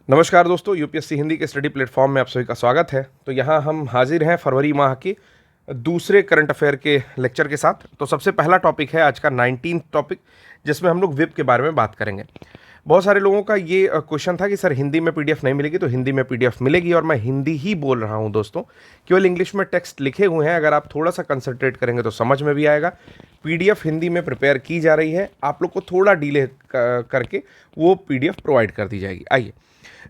नमस्कार दोस्तों, यूपीएससी हिंदी के स्टडी प्लेटफॉर्म में आप सभी का स्वागत है। तो यहाँ हम हाजिर हैं फरवरी माह के दूसरे करंट अफेयर के लेक्चर के साथ। तो सबसे पहला टॉपिक है आज का 19 टॉपिक, जिसमें हम लोग विप के बारे में बात करेंगे। बहुत सारे लोगों का ये क्वेश्चन था कि सर हिंदी में पीडीएफ नहीं मिलेगी। तो हिंदी में पीडीएफ मिलेगी और मैं हिंदी ही बोल रहा हूँ दोस्तों। केवल इंग्लिश में टेक्स्ट लिखे हुए हैं, अगर आप थोड़ा सा कंसंट्रेट करेंगे तो समझ में भी आएगा। पीडीएफ हिंदी में प्रिपेयर की जा रही है, आप लोग को थोड़ा डिले करके वो पीडीएफ प्रोवाइड कर दी जाएगी। आइए,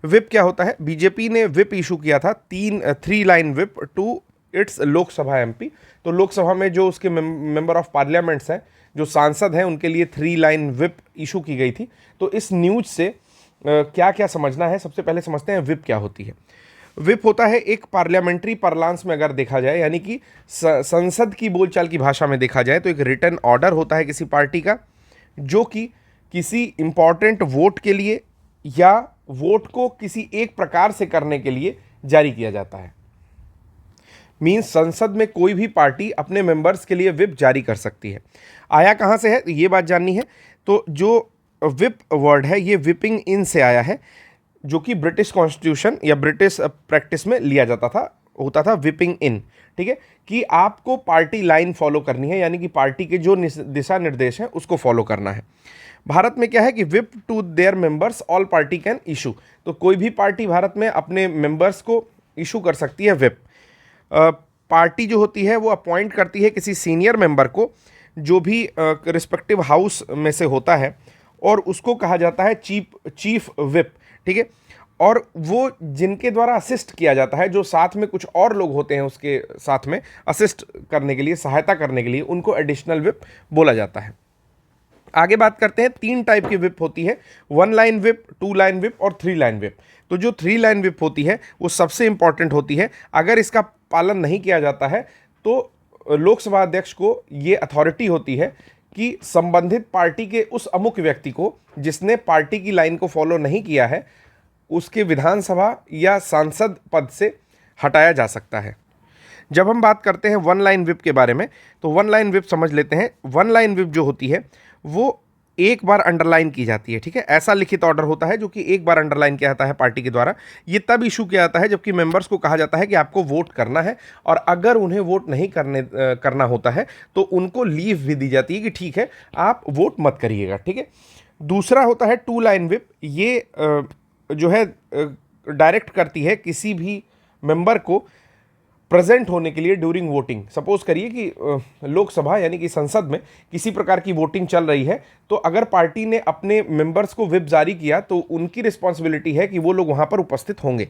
विप क्या होता है। बीजेपी ने विप इशू किया था, 3 line whip to its Lok Sabha MP. तो लोकसभा में जो उसके मेंबर ऑफ पार्लियामेंट्स हैं, जो सांसद हैं, उनके लिए 3 लाइन विप इशू की गई थी। तो इस न्यूज से क्या क्या समझना है, सबसे पहले समझते हैं विप क्या होती है। विप होता है एक पार्लियामेंट्री पार्लांस में अगर देखा जाए, यानी कि संसद की बोलचाल की भाषा में देखा जाए, तो एक रिटन ऑर्डर होता है किसी पार्टी का, जो कि किसी इंपॉर्टेंट वोट के लिए या वोट को किसी एक प्रकार से करने के लिए जारी किया जाता है। मीन्स संसद में कोई भी पार्टी अपने मेंबर्स के लिए विप जारी कर सकती है। आया कहाँ से है ये बात जाननी है। तो जो विप वर्ड है ये विपिंग इन से आया है, जो कि ब्रिटिश कॉन्स्टिट्यूशन या ब्रिटिश प्रैक्टिस में लिया जाता था, होता था विपिंग इन। ठीक है, कि आपको पार्टी लाइन फॉलो करनी है, यानी कि पार्टी के जो दिशा निर्देश हैं उसको फॉलो करना है। भारत में क्या है कि whip to their members all party can issue. तो कोई भी पार्टी भारत में अपने मेंबर्स को इशू कर सकती है विप। पार्टी जो होती है वो अपॉइंट करती है किसी सीनियर मेंबर को, जो भी रिस्पेक्टिव हाउस में से होता है, और उसको कहा जाता है चीफ विप। ठीक है, और वो जिनके द्वारा असिस्ट किया जाता है, जो साथ में कुछ और लोग होते हैं उसके साथ में असिस्ट करने के लिए, सहायता करने के लिए, उनको एडिशनल विप बोला जाता है। आगे बात करते हैं, 3 टाइप की विप होती है, 1 लाइन विप, 2 लाइन विप और 3 लाइन विप। तो जो 3 लाइन विप होती है वो सबसे इंपॉर्टेंट होती है। अगर इसका पालन नहीं किया जाता है तो लोकसभा अध्यक्ष को ये अथॉरिटी होती है कि संबंधित पार्टी के उस अमुक व्यक्ति को, जिसने पार्टी की लाइन को फॉलो नहीं किया है, उसके विधानसभा या सांसद पद से हटाया जा सकता है। जब हम बात करते हैं 1 लाइन विप के बारे में, तो 1 लाइन विप समझ लेते हैं। 1 लाइन विप जो होती है वो एक बार अंडरलाइन की जाती है। ठीक है, ऐसा लिखित ऑर्डर होता है जो कि एक बार अंडरलाइन किया जाता है पार्टी के द्वारा। ये तब इशू किया जाता है जबकि मेंबर्स को कहा जाता है कि आपको वोट करना है, और अगर उन्हें वोट नहीं करना होता है तो उनको लीव भी दी जाती है कि ठीक है, आप वोट मत करिएगा। ठीक है, दूसरा होता है 2 लाइन विप। ये जो है डायरेक्ट करती है किसी भी मेंबर को प्रेजेंट होने के लिए ड्यूरिंग वोटिंग। सपोज करिए कि लोकसभा यानी कि संसद में किसी प्रकार की वोटिंग चल रही है, तो अगर पार्टी ने अपने मेंबर्स को विप जारी किया तो उनकी रिस्पॉन्सिबिलिटी है कि वो लोग वहां पर उपस्थित होंगे।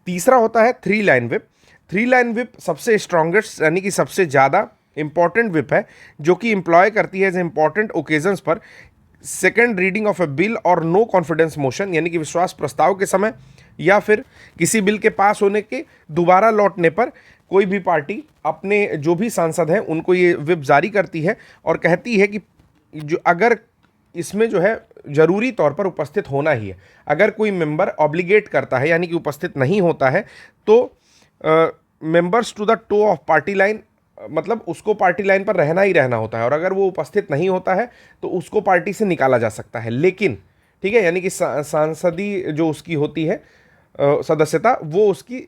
तीसरा होता है 3 लाइन विप। 3 लाइन विप सबसे स्ट्रॉन्गेस्ट यानी कि सबसे ज़्यादा इंपॉर्टेंट विप है, जो कि इंप्लॉय करती है एज इंपॉर्टेंट ओकेजन्स पर second reading of A bill और नो कॉन्फिडेंस मोशन, यानी कि विश्वास प्रस्ताव के समय या फिर किसी बिल के पास होने के दोबारा लौटने पर कोई भी पार्टी अपने जो भी सांसद हैं उनको ये विप जारी करती है और कहती है कि जो अगर इसमें जो है जरूरी तौर पर उपस्थित होना ही है। अगर कोई मेंबर ऑब्लिगेट करता है यानी कि उपस्थित नहीं होता है, तो members to the toe of party line, मतलब उसको पार्टी लाइन पर रहना ही रहना होता है, और अगर वो उपस्थित नहीं होता है तो उसको पार्टी से निकाला जा सकता है। लेकिन ठीक है, यानी कि सांसदीय जो उसकी होती है सदस्यता, वो उसकी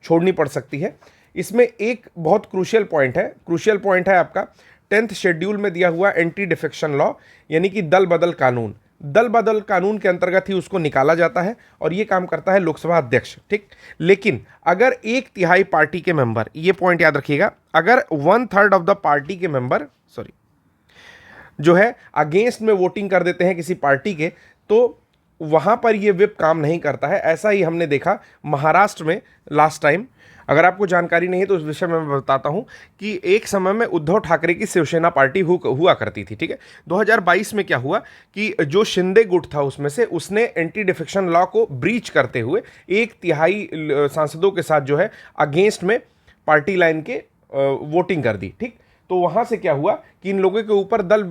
छोड़नी पड़ सकती है। इसमें एक बहुत क्रूशियल पॉइंट है आपका 10th शेड्यूल में दिया हुआ एंटी डिफेक्शन लॉ, यानी कि दल बदल कानून। दल बदल कानून के अंतर्गत ही उसको निकाला जाता है और ये काम करता है लोकसभा अध्यक्ष। ठीक, लेकिन अगर 1/3 पार्टी के मेंबर, ये पॉइंट याद रखिएगा, अगर 1/3 ऑफ द पार्टी के मेंबर जो है अगेंस्ट में वोटिंग कर देते हैं किसी पार्टी के, तो वहां पर ये विप काम नहीं करता है। ऐसा ही हमने देखा महाराष्ट्र में लास्ट टाइम। अगर आपको जानकारी नहीं है तो उस विषय में मैं बताता हूं कि एक समय में उद्धव ठाकरे की शिवसेना पार्टी हुआ करती थी। ठीक है, 2022 में क्या हुआ कि जो शिंदे गुट था उसमें से, उसने एंटी डिफेक्शन लॉ को ब्रीच करते हुए 1/3 सांसदों के साथ जो है अगेंस्ट में पार्टी लाइन के वोटिंग कर दी। ठीक, तो वहां से क्या हुआ कि इन लोगों के ऊपर दल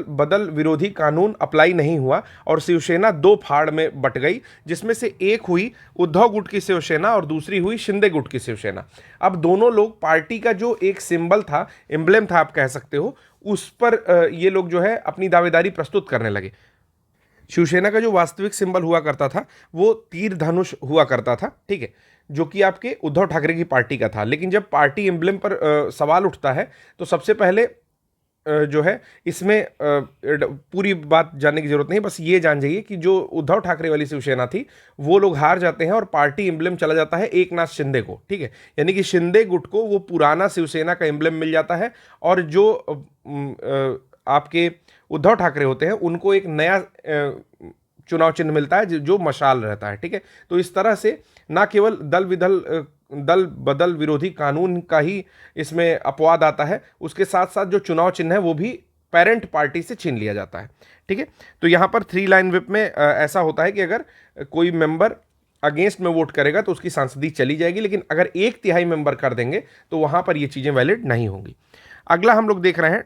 बदल विरोधी कानून अप्लाई नहीं हुआ और शिवसेना 2 फाड़ में बट गई, जिसमें से एक हुई उद्धव गुट की शिवसेना और दूसरी हुई शिंदे गुट की शिवसेना। अब दोनों लोग पार्टी का जो एक सिंबल था, एम्ब्लेम था आप कह सकते हो, उस पर ये लोग जो है अपनी दावेदारी प्रस्तुत करने लगे। शिवसेना का जो वास्तविक सिंबल हुआ करता था वो तीर धनुष हुआ करता था, ठीक है, जो कि आपके उद्धव ठाकरे की पार्टी का था। लेकिन जब पार्टी एम्ब्लेम पर सवाल उठता है तो सबसे पहले जो है इसमें पूरी बात जानने की जरूरत नहीं, बस ये जान जाइए कि जो उद्धव ठाकरे वाली शिवसेना थी वो लोग हार जाते हैं और पार्टी एम्ब्लेम चला जाता है एकनाथ शिंदे को, ठीक है, यानी कि शिंदे गुट को वो पुराना शिवसेना का एम्ब्लेम मिल जाता है और जो आपके उद्धव ठाकरे होते हैं उनको एक नया चुनाव चिन्ह मिलता है जो मशाल रहता है, ठीक है। तो इस तरह से ना केवल दल बदल विरोधी कानून का ही इसमें अपवाद आता है, उसके साथ साथ जो चुनाव चिन्ह है वो भी पेरेंट पार्टी से छीन लिया जाता है, ठीक है। तो यहाँ पर 3 लाइन व्हिप में ऐसा होता है कि अगर कोई मेंबर अगेंस्ट में वोट करेगा तो उसकी सांसदी चली जाएगी, लेकिन अगर 1/3 मेंबर कर देंगे तो वहाँ पर ये चीज़ें वैलिड नहीं होंगी। अगला हम लोग देख रहे हैं,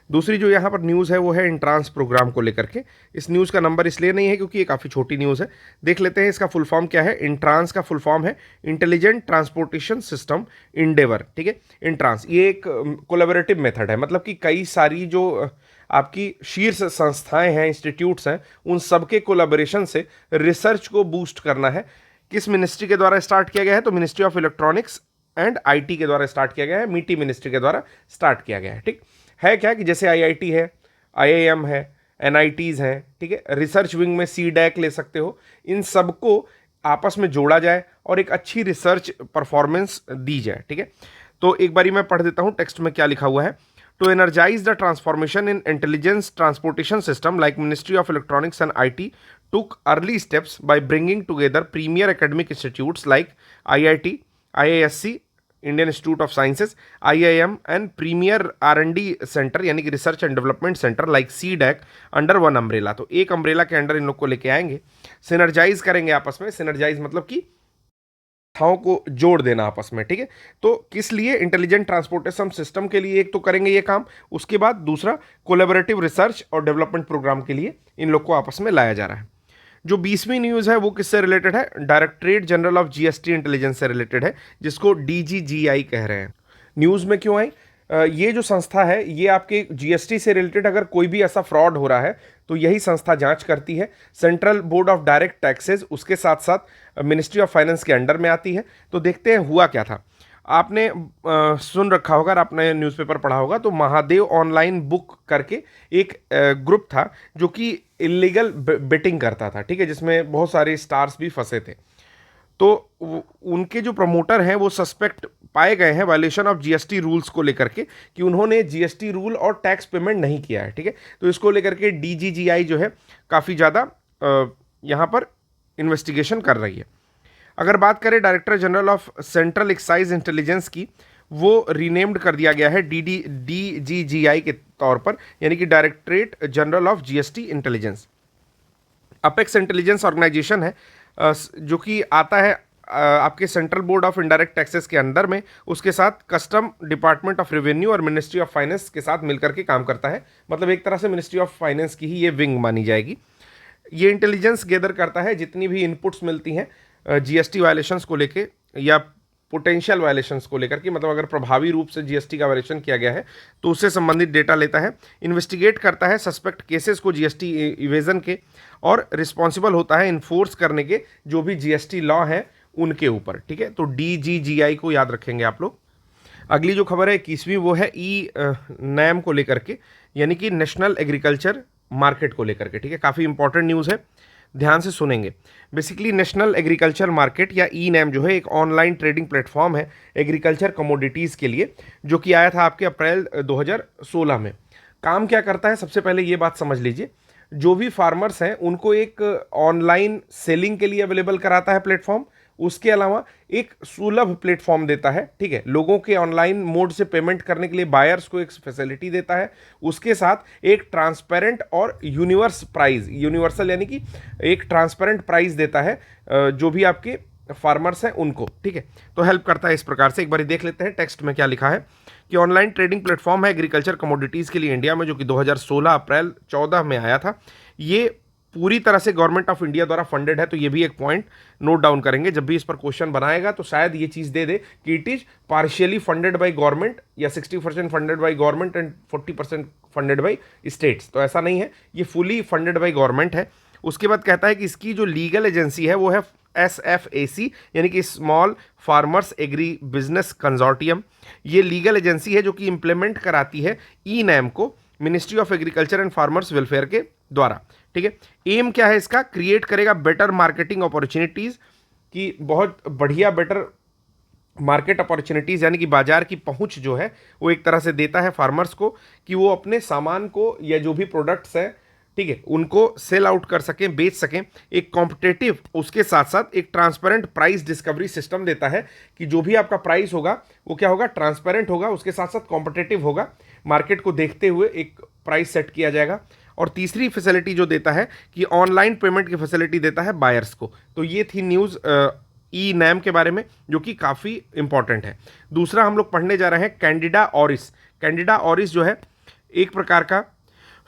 दूसरी जो यहाँ पर न्यूज़ है वो है इंट्रांस प्रोग्राम को लेकर के। इस न्यूज़ का नंबर इसलिए नहीं है क्योंकि ये काफ़ी छोटी न्यूज़ है। देख लेते हैं इसका फुल फॉर्म क्या है। इंट्रांस का फुल फॉर्म है इंटेलिजेंट ट्रांसपोर्टेशन सिस्टम इंडेवर, ठीक है। इंट्रांस ये एक कोलैबोरेटिव मेथड है, मतलब कि कई सारी जो आपकी शीर्ष संस्थाएं हैं, इंस्टीट्यूट्स हैं, उन सबके कोलैबोरेशन से रिसर्च को बूस्ट करना है। किस मिनिस्ट्री के द्वारा स्टार्ट किया गया है? तो ministry of electronics and IT के द्वारा स्टार्ट किया गया है, मीटी मिनिस्ट्री के द्वारा स्टार्ट किया गया है, ठीक है। क्या कि जैसे आईआईटी है, आईआईएम है, एनआईटीज़ हैं, ठीक है, रिसर्च विंग में सीडैक ले सकते हो, इन सबको आपस में जोड़ा जाए और एक अच्छी रिसर्च परफॉर्मेंस दी जाए, ठीक है। तो एक बारी मैं पढ़ देता हूँ टेक्स्ट में क्या लिखा हुआ है। To energize the transformation in intelligence transportation system like ministry of electronics and IT took early steps by bringing together premier academic institutes like IIT, IISc, Indian institute of sciences, IIM and premier R&D centre यानी कि research and development centre like CDAC under one umbrella. तो एक umbrella के under in लोग को लेके आएंगे, synergise करेंगे आपस में। सिनर्जाइज मतलब कि संस्थाओं को जोड़ देना आपस में, ठीक है। तो किस लिए? इंटेलिजेंट ट्रांसपोर्टेशन सिस्टम के लिए एक तो करेंगे ये काम, उसके बाद दूसरा कोलैबोरेटिव रिसर्च और डेवलपमेंट प्रोग्राम के लिए इन लोग को आपस में लाया जा रहा है। जो 20वीं न्यूज़ है वो किससे रिलेटेड है? Directorate general of GST intelligence से रिलेटेड है, जिसको डीजीजीआई कह रहे हैं। न्यूज़ में क्यों आई? ये जो संस्था है ये आपके जीएसटी से रिलेटेड अगर कोई भी ऐसा फ्रॉड हो रहा है तो यही संस्था जांच करती है। Central board of direct taxes उसके साथ साथ मिनिस्ट्री ऑफ फाइनेंस के अंडर में आती है। तो देखते हैं हुआ क्या था। आपने सुन रखा होगा, आपने न्यूज़पेपर पढ़ा होगा, तो महादेव ऑनलाइन बुक करके एक ग्रुप था जो कि इलीगल बेटिंग करता था, ठीक है, जिसमें बहुत सारे स्टार्स भी फंसे थे। तो उनके जो प्रमोटर हैं वो सस्पेक्ट पाए गए हैं वायलेशन ऑफ जीएसटी रूल्स को लेकर के, कि उन्होंने जीएसटी रूल और टैक्स पेमेंट नहीं किया है, ठीक है। तो इसको लेकर के डीजीजीआई जो है काफ़ी ज़्यादा यहाँ पर इन्वेस्टिगेशन कर रही है। अगर बात करें director general of central excise intelligence की, वो रीनेम्ड कर दिया गया है डीजीजीआई के तौर पर, यानी कि directorate general of GST intelligence. Apex intelligence organisation है जो कि आता है आपके central board of indirect taxes के अंदर में, उसके साथ कस्टम डिपार्टमेंट ऑफ रेवेन्यू और मिनिस्ट्री ऑफ फाइनेंस के साथ मिलकर के काम करता है। मतलब एक तरह से मिनिस्ट्री ऑफ फाइनेंस की ही ये विंग मानी जाएगी। ये इंटेलिजेंस गैदर करता है जितनी भी इनपुट्स मिलती हैं जीएसटी वायलेशंस को लेके या पोटेंशियल वायलेशंस को लेकर के, मतलब अगर प्रभावी रूप से जीएसटी का वायलेशन किया गया है तो उससे संबंधित डेटा लेता है, इन्वेस्टिगेट करता है सस्पेक्ट केसेस को जीएसटी इवेजन के, और रिस्पॉन्सिबल होता है इन्फोर्स करने के जो भी जीएसटी लॉ हैं उनके ऊपर, ठीक है। तो डीजीजीआई को याद रखेंगे आप लोग। अगली जो खबर है 21वीं, वो है नैम को लेकर के, यानी कि नेशनल एग्रीकल्चर मार्केट को लेकर के, ठीक है। काफ़ी इंपॉर्टेंट न्यूज़ है, ध्यान से सुनेंगे। बेसिकली नेशनल एग्रीकल्चर मार्केट या नैम जो है एक ऑनलाइन ट्रेडिंग प्लेटफॉर्म है एग्रीकल्चर कमोडिटीज़ के लिए, जो कि आया था आपके अप्रैल 2016 में। काम क्या करता है? सबसे पहले ये बात समझ लीजिए, जो भी फार्मर्स हैं उनको एक ऑनलाइन सेलिंग के लिए अवेलेबल कराता है प्लेटफॉर्म, उसके अलावा एक सुलभ प्लेटफॉर्म देता है, ठीक है, लोगों के ऑनलाइन मोड से पेमेंट करने के लिए बायर्स को एक फैसिलिटी देता है, उसके साथ एक ट्रांसपेरेंट और यूनिवर्सल यानी कि एक ट्रांसपेरेंट प्राइस देता है जो भी आपके फार्मर्स हैं उनको, ठीक है। तो हेल्प करता है इस प्रकार से। एक बार देख लेते हैं टेक्स्ट में क्या लिखा है कि ऑनलाइन ट्रेडिंग प्लेटफॉर्म है एग्रीकल्चर कमोडिटीज़ के लिए इंडिया में, जो कि 2016 अप्रैल 14 में आया था। ये पूरी तरह से गवर्नमेंट ऑफ इंडिया द्वारा फंडेड है, तो ये भी एक पॉइंट नोट डाउन करेंगे। जब भी इस पर क्वेश्चन बनाएगा तो शायद ये चीज़ दे दे कि it is partially funded by government या 60% funded by government and 40% funded by states, तो ऐसा नहीं है, ये फुली फंडेड बाई गवर्नमेंट है। उसके बाद कहता है कि इसकी जो लीगल एजेंसी है वो है SFAC, यानी कि small farmers agri business consortium. ये लीगल एजेंसी है जो कि इम्प्लीमेंट कराती है ई-नैम को ministry of agriculture and farmers welfare के द्वारा। ठीक है, एम क्या है इसका, क्रिएट करेगा बेटर मार्केटिंग अपॉर्चुनिटीज, की बहुत बढ़िया बेटर मार्केट अपॉर्चुनिटीज़, यानी कि बाजार की पहुंच जो है वो एक तरह से देता है फार्मर्स को कि वो अपने सामान को या जो भी प्रोडक्ट्स हैं, ठीक है, उनको सेल आउट कर सकें, बेच सकें। एक कॉम्पिटेटिव, उसके साथ साथ एक ट्रांसपेरेंट प्राइस डिस्कवरी सिस्टम देता है कि जो भी आपका प्राइस होगा वो क्या होगा, ट्रांसपेरेंट होगा, उसके साथ साथ कॉम्पिटेटिव होगा, मार्केट को देखते हुए एक प्राइस सेट किया जाएगा। और तीसरी फैसिलिटी जो देता है कि ऑनलाइन पेमेंट की फैसिलिटी देता है बायर्स को। तो ये थी न्यूज़ ई-नैम के बारे में, जो कि काफ़ी इंपॉर्टेंट है। दूसरा हम लोग पढ़ने जा रहे हैं कैंडिडा ऑरिस। कैंडिडा ऑरिस जो है एक प्रकार का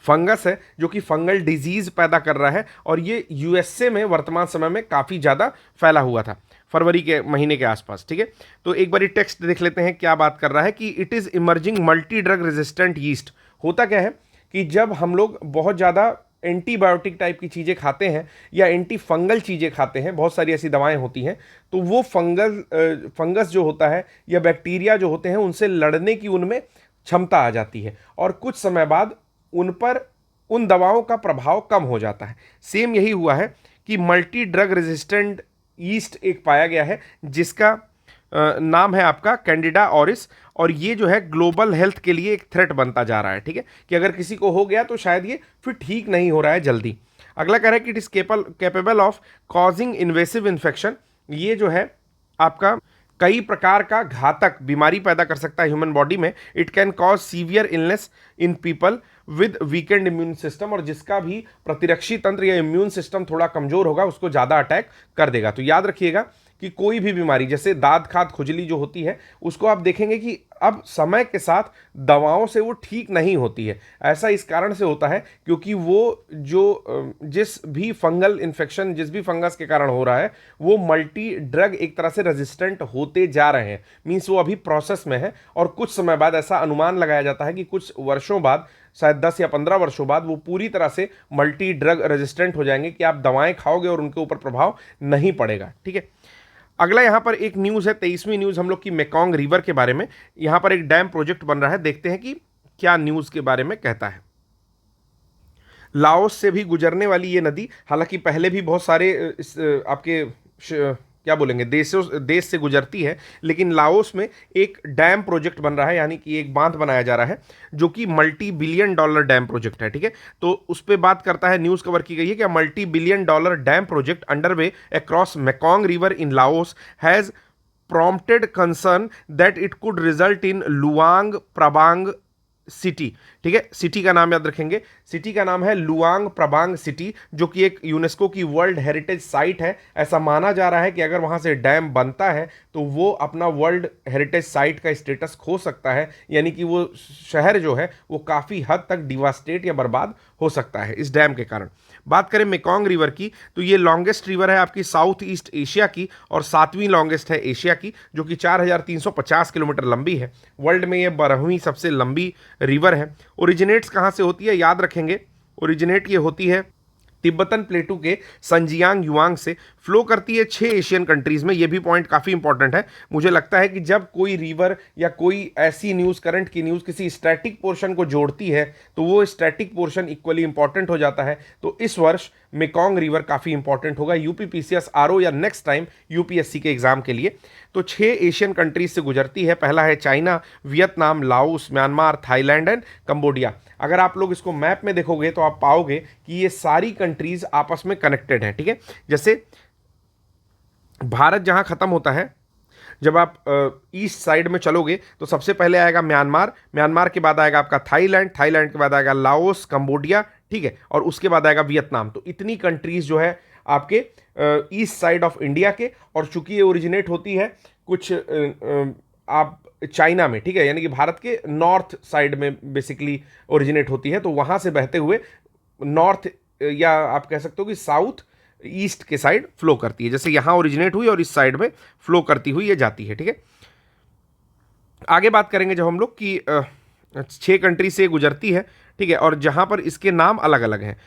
फंगस है जो कि फंगल डिजीज पैदा कर रहा है, और ये यूएसए में वर्तमान समय में काफ़ी ज़्यादा फैला हुआ था फरवरी के महीने के आसपास। ठीक है, तो एक बार टेक्स्ट देख लेते हैं क्या बात कर रहा है कि it is emerging multi drug resistant yeast. होता क्या है कि जब हम लोग बहुत ज़्यादा एंटीबायोटिक टाइप की चीज़ें खाते हैं या एंटी फंगल चीज़ें खाते हैं, बहुत सारी ऐसी दवाएं होती हैं, तो वो फंगस जो होता है या बैक्टीरिया जो होते हैं उनसे लड़ने की उनमें क्षमता आ जाती है, और कुछ समय बाद उन पर उन दवाओं का प्रभाव कम हो जाता है। सेम यही हुआ है कि मल्टी ड्रग रेजिस्टेंट यीस्ट एक पाया गया है जिसका नाम है आपका कैंडिडा ऑरिस, और ये जो है ग्लोबल हेल्थ के लिए एक थ्रेट बनता जा रहा है। ठीक है, कि अगर किसी को हो गया तो शायद ये फिर ठीक नहीं हो रहा है जल्दी। अगला कह रहा है कि it is capable of causing invasive infection. ये जो है आपका कई प्रकार का घातक बीमारी पैदा कर सकता है ह्यूमन बॉडी में। It can cause severe illness in people with weekend immune system, और जिसका भी प्रतिरक्षी तंत्र या इम्यून सिस्टम थोड़ा कमजोर होगा उसको ज़्यादा अटैक कर देगा। तो याद रखिएगा कि कोई भी बीमारी जैसे दाद खाद खुजली जो होती है उसको आप देखेंगे कि अब समय के साथ दवाओं से वो ठीक नहीं होती है। ऐसा इस कारण से होता है क्योंकि वो जो जिस भी फंगल इन्फेक्शन, जिस भी फंगस के कारण हो रहा है, वो मल्टी ड्रग एक तरह से रेजिस्टेंट होते जा रहे हैं। मीन्स वो अभी प्रोसेस में है, और कुछ समय बाद ऐसा अनुमान लगाया जाता है कि कुछ वर्षों बाद, शायद 10 या 15 वर्षों बाद, वो पूरी तरह से मल्टी ड्रग रेजिस्टेंट हो जाएंगे कि आप दवाएं खाओगे और उनके ऊपर प्रभाव नहीं पड़ेगा। ठीक है, अगला यहाँ पर एक न्यूज़ है, 23वीं न्यूज़ हम लोग की मेकॉन्ग रिवर के बारे में। यहाँ पर एक डैम प्रोजेक्ट बन रहा है, देखते हैं कि क्या न्यूज़ के बारे में कहता है। लाओस से भी गुजरने वाली ये नदी, हालांकि पहले भी बहुत सारे आपके क्या बोलेंगे देश से गुजरती है, लेकिन लाओस में एक डैम प्रोजेक्ट बन रहा है, यानी कि एक बांध बनाया जा रहा है जो कि multi billion dollar dam project है। ठीक है, तो उस पर बात करता है, न्यूज़ कवर की गई है कि multi billion dollar dam project underway across Mekong river in Laos has prompted concern that it could result in Luang Prabang city. ठीक है, सिटी का नाम याद रखेंगे, सिटी का नाम है लुआंग प्रबांग सिटी, जो कि एक यूनेस्को की वर्ल्ड हेरिटेज साइट है। ऐसा माना जा रहा है कि अगर वहां से डैम बनता है तो वो अपना वर्ल्ड हेरिटेज साइट का स्टेटस खो सकता है, यानी कि वो शहर जो है वो काफ़ी हद तक डिवास्टेट या बर्बाद हो सकता है इस डैम के कारण। बात करें मेकॉन्ग रिवर की, तो ये लॉन्गेस्ट रिवर है आपकी साउथ ईस्ट एशिया की, और 7वीं लॉन्गेस्ट है एशिया की, जो कि 4350 किलोमीटर लंबी है। वर्ल्ड में ये 12वीं सबसे लंबी रिवर है। ओरिजिनेट्स कहाँ से होती है, याद रखेंगे, ओरिजिनेट ये होती है तिब्बतन प्लेटू के संजियांग युआंग से, फ्लो करती है 6 एशियन कंट्रीज़ में। ये भी पॉइंट काफ़ी इंपॉर्टेंट है। मुझे लगता है कि जब कोई रिवर या कोई ऐसी न्यूज़, करंट की न्यूज़ किसी स्टैटिक पोर्शन को जोड़ती है तो वो स्टैटिक पोर्शन इक्वली इंपॉर्टेंट हो जाता है। तो इस वर्ष मेकॉन्ग रिवर काफ़ी इंपॉर्टेंट होगा यूपीपीसीएस आरओ या नेक्स्ट टाइम यूपीएससी के एग्जाम के लिए। तो 6 एशियन कंट्रीज से गुजरती है। पहला है China, Vietnam, Laos, Myanmar, Thailand and Cambodia. अगर आप लोग इसको मैप में देखोगे तो आप पाओगे कि ये सारी कंट्रीज आपस में कनेक्टेड हैं। ठीक है, जैसे भारत जहां खत्म होता है, जब आप ईस्ट साइड में चलोगे तो सबसे पहले आएगा म्यांमार, म्यांमार के बाद आएगा आपका थाईलैंड, थाईलैंड के बाद आएगा लाओस, कंबोडिया, ठीक है, और उसके बाद आएगा वियतनाम। तो इतनी कंट्रीज जो है आपके ईस्ट साइड ऑफ इंडिया के, और चूंकि ये ओरिजिनेट होती है कुछ आप चाइना में, ठीक है, यानी कि भारत के नॉर्थ साइड में बेसिकली ओरिजिनेट होती है, तो वहाँ से बहते हुए नॉर्थ या आप कह सकते हो कि साउथ ईस्ट के साइड फ्लो करती है। जैसे यहाँ ओरिजिनेट हुई और इस साइड में फ्लो करती हुई ये जाती है। ठीक है, आगे बात करेंगे जब हम लोग कि 6 कंट्री से गुजरती है। ठीक है, और जहां पर इसके नाम अलग अलग हैं।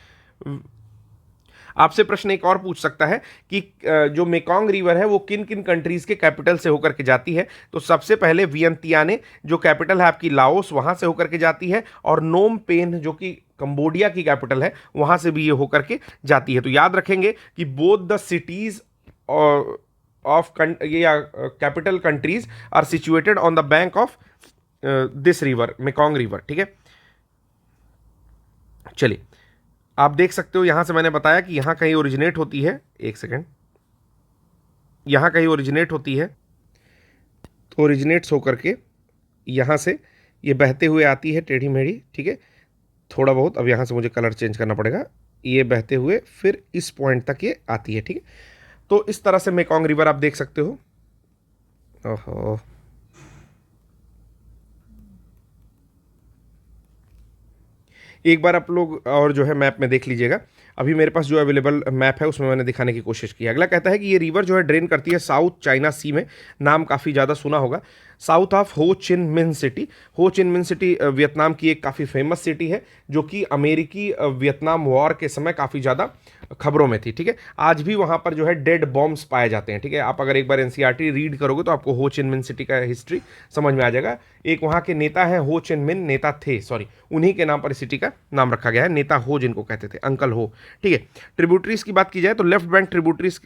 आपसे प्रश्न एक और पूछ सकता है कि जो मेकॉन्ग रिवर है वो किन किन कंट्रीज के कैपिटल से होकर के जाती है। तो सबसे पहले वियंतियाने, जो कैपिटल है आपकी लाओस, वहां से होकर के जाती है, और नोम पेन जो कि कंबोडिया की कैपिटल है, वहां से भी ये होकर के जाती है। तो याद रखेंगे कि बोथ द सिटीज ऑफ या capital countries are situated on the bank of this river, Mekong river. ठीक है, चलिए आप देख सकते हो यहां से मैंने बताया कि यहां कहीं ओरिजिनेट होती है, एक सेकेंड, यहां कहीं ओरिजिनेट होती है, तो ओरिजिनेट्स होकर के यहां से ये बहते हुए आती है टेढ़ी मेढ़ी। ठीक है, थोड़ा बहुत, अब यहां से मुझे कलर चेंज करना पड़ेगा, ये बहते हुए फिर इस पॉइंट तक ये आती है। ठीक है, तो इस तरह से मेकॉन्ग रिवर आप देख सकते हो। ओहो, एक बार आप लोग और जो है मैप में देख लीजिएगा। अभी मेरे पास जो अवेलेबल मैप है उसमें मैंने दिखाने की कोशिश की है। अगला कहता है कि ये रिवर जो है ड्रेन करती है साउथ चाइना सी में। नाम काफ़ी ज़्यादा सुना होगा, साउथ ऑफ हो चिन मिन सिटी। हो चिन मिन सिटी वियतनाम की एक काफ़ी फेमस सिटी है, जो कि अमेरिकी वियतनाम वॉर के समय काफ़ी ज़्यादा खबरों में थी। ठीक है, आज भी वहाँ पर जो है डेड बॉम्ब्स पाए जाते हैं। ठीक है, आप अगर एक बार एनसीईआरटी रीड करोगे तो आपको हो चिन मिन सिटी का हिस्ट्री समझ में आ जाएगा। एक वहाँ के नेता हैं हो चिन मिन, नेता थे सॉरी, उन्हीं के नाम पर इस सिटी का नाम रखा गया है, नेता हो जिनको कहते थे, अंकल हो। ठीक है, ट्रिब्यूटरीज की बात की जाए तो लेफ्ट बैंक ट्रिब्यूटरीज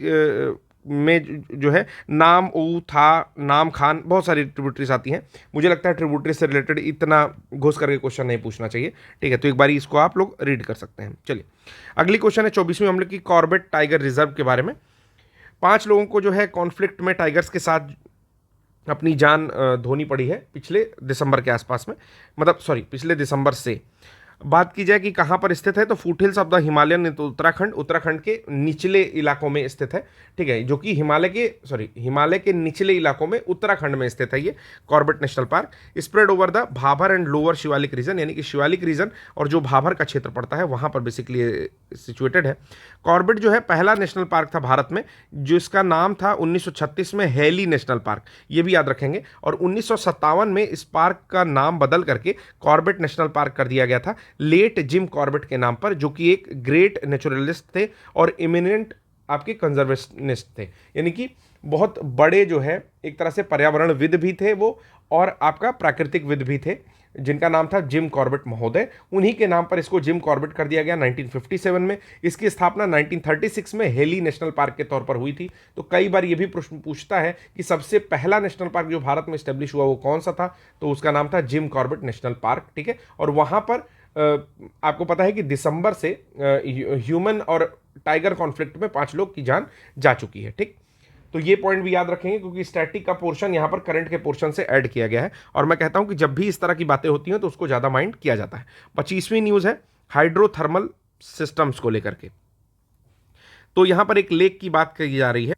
में जो है नाम ऊ था, नाम खान, बहुत सारी ट्रिब्यूटरीज आती हैं। मुझे लगता है ट्रिब्यूटरी से रिलेटेड इतना घुस करके क्वेश्चन नहीं पूछना चाहिए। ठीक है, तो एक बार इसको आप लोग रीड कर सकते हैं। चलिए अगली क्वेश्चन है 24वीं हम लोग की कॉर्बेट टाइगर रिजर्व के बारे में। 5 लोगों को जो है कॉन्फ्लिक्ट में टाइगर्स के साथ अपनी जान धोनी पड़ी है पिछले दिसंबर के आसपास में, मतलब सॉरी पिछले दिसंबर से। बात की जाए कि कहाँ पर स्थित है, तो foot hills of the Himalayan, तो उत्तराखंड के निचले इलाकों में स्थित है। ठीक है, जो कि हिमालय के निचले इलाकों में उत्तराखंड में स्थित है ये Corbett national park. Spread over the Bhabar and lower Shivalik region, यानी कि शिवालिक रीजन और जो भाभर का क्षेत्र पड़ता है वहाँ पर बेसिकली सिचुएटेड है। कॉर्बेट जो है पहला नेशनल पार्क था भारत में, जिसका नाम था 1936 में हेली नेशनल पार्क, ये भी याद रखेंगे। और 1957 में इस पार्क का नाम बदल करके कॉर्बेट नेशनल पार्क कर दिया गया था, लेट जिम कॉर्बेट के नाम पर, जो कि एक ग्रेट नेचुरलिस्ट थे और इमिनेंट आपके कंजर्वेशनिस्ट थे, यानी कि बहुत बड़े जो है एक तरह से पर्यावरणविद भी थे वो, और आपका प्राकृतिक विद भी थे, जिनका नाम था जिम कॉर्बेट महोदय। उन्हीं के नाम पर इसको जिम कॉर्बेट कर दिया गया 1957 में। इसकी स्थापना 1936 में हेली नेशनल पार्क के तौर पर हुई थी। तो कई बार ये भी प्रश्न पूछता है कि सबसे पहला नेशनल पार्क जो भारत में स्टेब्लिश हुआ वो कौन सा था, तो उसका नाम था जिम कॉर्बेट नेशनल पार्क। ठीक है, और वहाँ पर आपको पता है कि दिसंबर से ह्यूमन और टाइगर कॉन्फ्लिक्ट में 5 लोग की जान जा चुकी है। ठीक, तो ये पॉइंट भी याद रखेंगे, क्योंकि स्टैटिक का पोर्शन यहाँ पर करंट के पोर्शन से ऐड किया गया है, और मैं कहता हूँ कि जब भी इस तरह की बातें होती हैं तो उसको ज़्यादा माइंड किया जाता है। 25वीं न्यूज़ है हाइड्रोथर्मल सिस्टम्स को लेकर के। तो यहाँ पर एक लेक की बात कही जा रही है।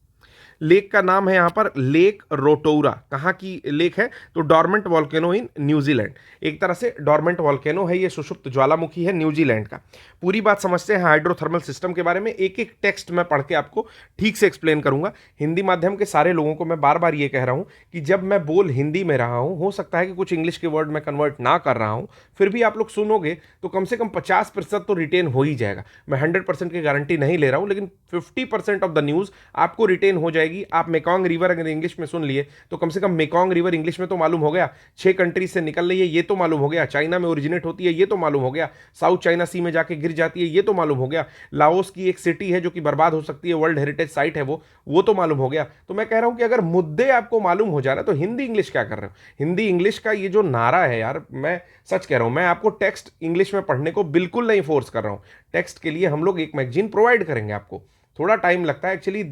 लेक का नाम है यहाँ पर लेक रोटोरा। कहाँ की लेक है, तो डॉर्मेंट वॉल्केनो इन न्यूजीलैंड। एक तरह से डॉर्मेंट वॉल्केनो है, ये सुषुप्त ज्वालामुखी है न्यूजीलैंड का। पूरी बात समझते हैं हाइड्रोथर्मल सिस्टम के बारे में। एक एक टेक्स्ट मैं पढ़ के आपको ठीक से एक्सप्लेन करूंगा। हिंदी माध्यम के सारे लोगों को मैं बार बार ये कह रहा हूँ कि जब मैं बोल हिंदी में रहा हूँ, हो सकता है कि कुछ इंग्लिश के वर्ड में कन्वर्ट ना कर रहा हूँ, फिर भी आप लोग सुनोगे तो कम से कम 50% तो रिटेन हो ही जाएगा। मैं 100% की गारंटी नहीं ले रहा हूँ, लेकिन 50% ऑफ द न्यूज़ आपको रिटेन हो जाएगी। आप मेकॉन्ग रिवर अगर इंग्लिश में सुन लिए तो कम से कम मेकॉन्ग रिवर इंग्लिश में तो मालूम हो गया, 6 कंट्रीज से निकल रही है ये तो मालूम हो गया, चाइना में ओरिजिनेट होती है ये तो मालूम हो गया, साउथ चाइना सी में जाके गिर जाती है ये तो मालूम हो गया, लाओस की एक सिटी है जो कि बर्बाद हो सकती है, वर्ल्ड हेरिटेज साइट है वो तो मालूम हो गया। तो मैं कह रहा हूं कि अगर मुद्दे आपको मालूम हो जा रहा है तो हिंदी इंग्लिश क्या कर रहे हो। हिंदी इंग्लिश का ये जो नारा है यार, मैं सच कह रहा हूं, मैं आपको टेक्स्ट इंग्लिश में पढ़ने को बिल्कुल नहीं फोर्स कर रहा हूं। टेक्स्ट के लिए हम लोग एक मैगजीन प्रोवाइड करेंगे आपको, थोड़ा टाइम लगता है एक्चुअली,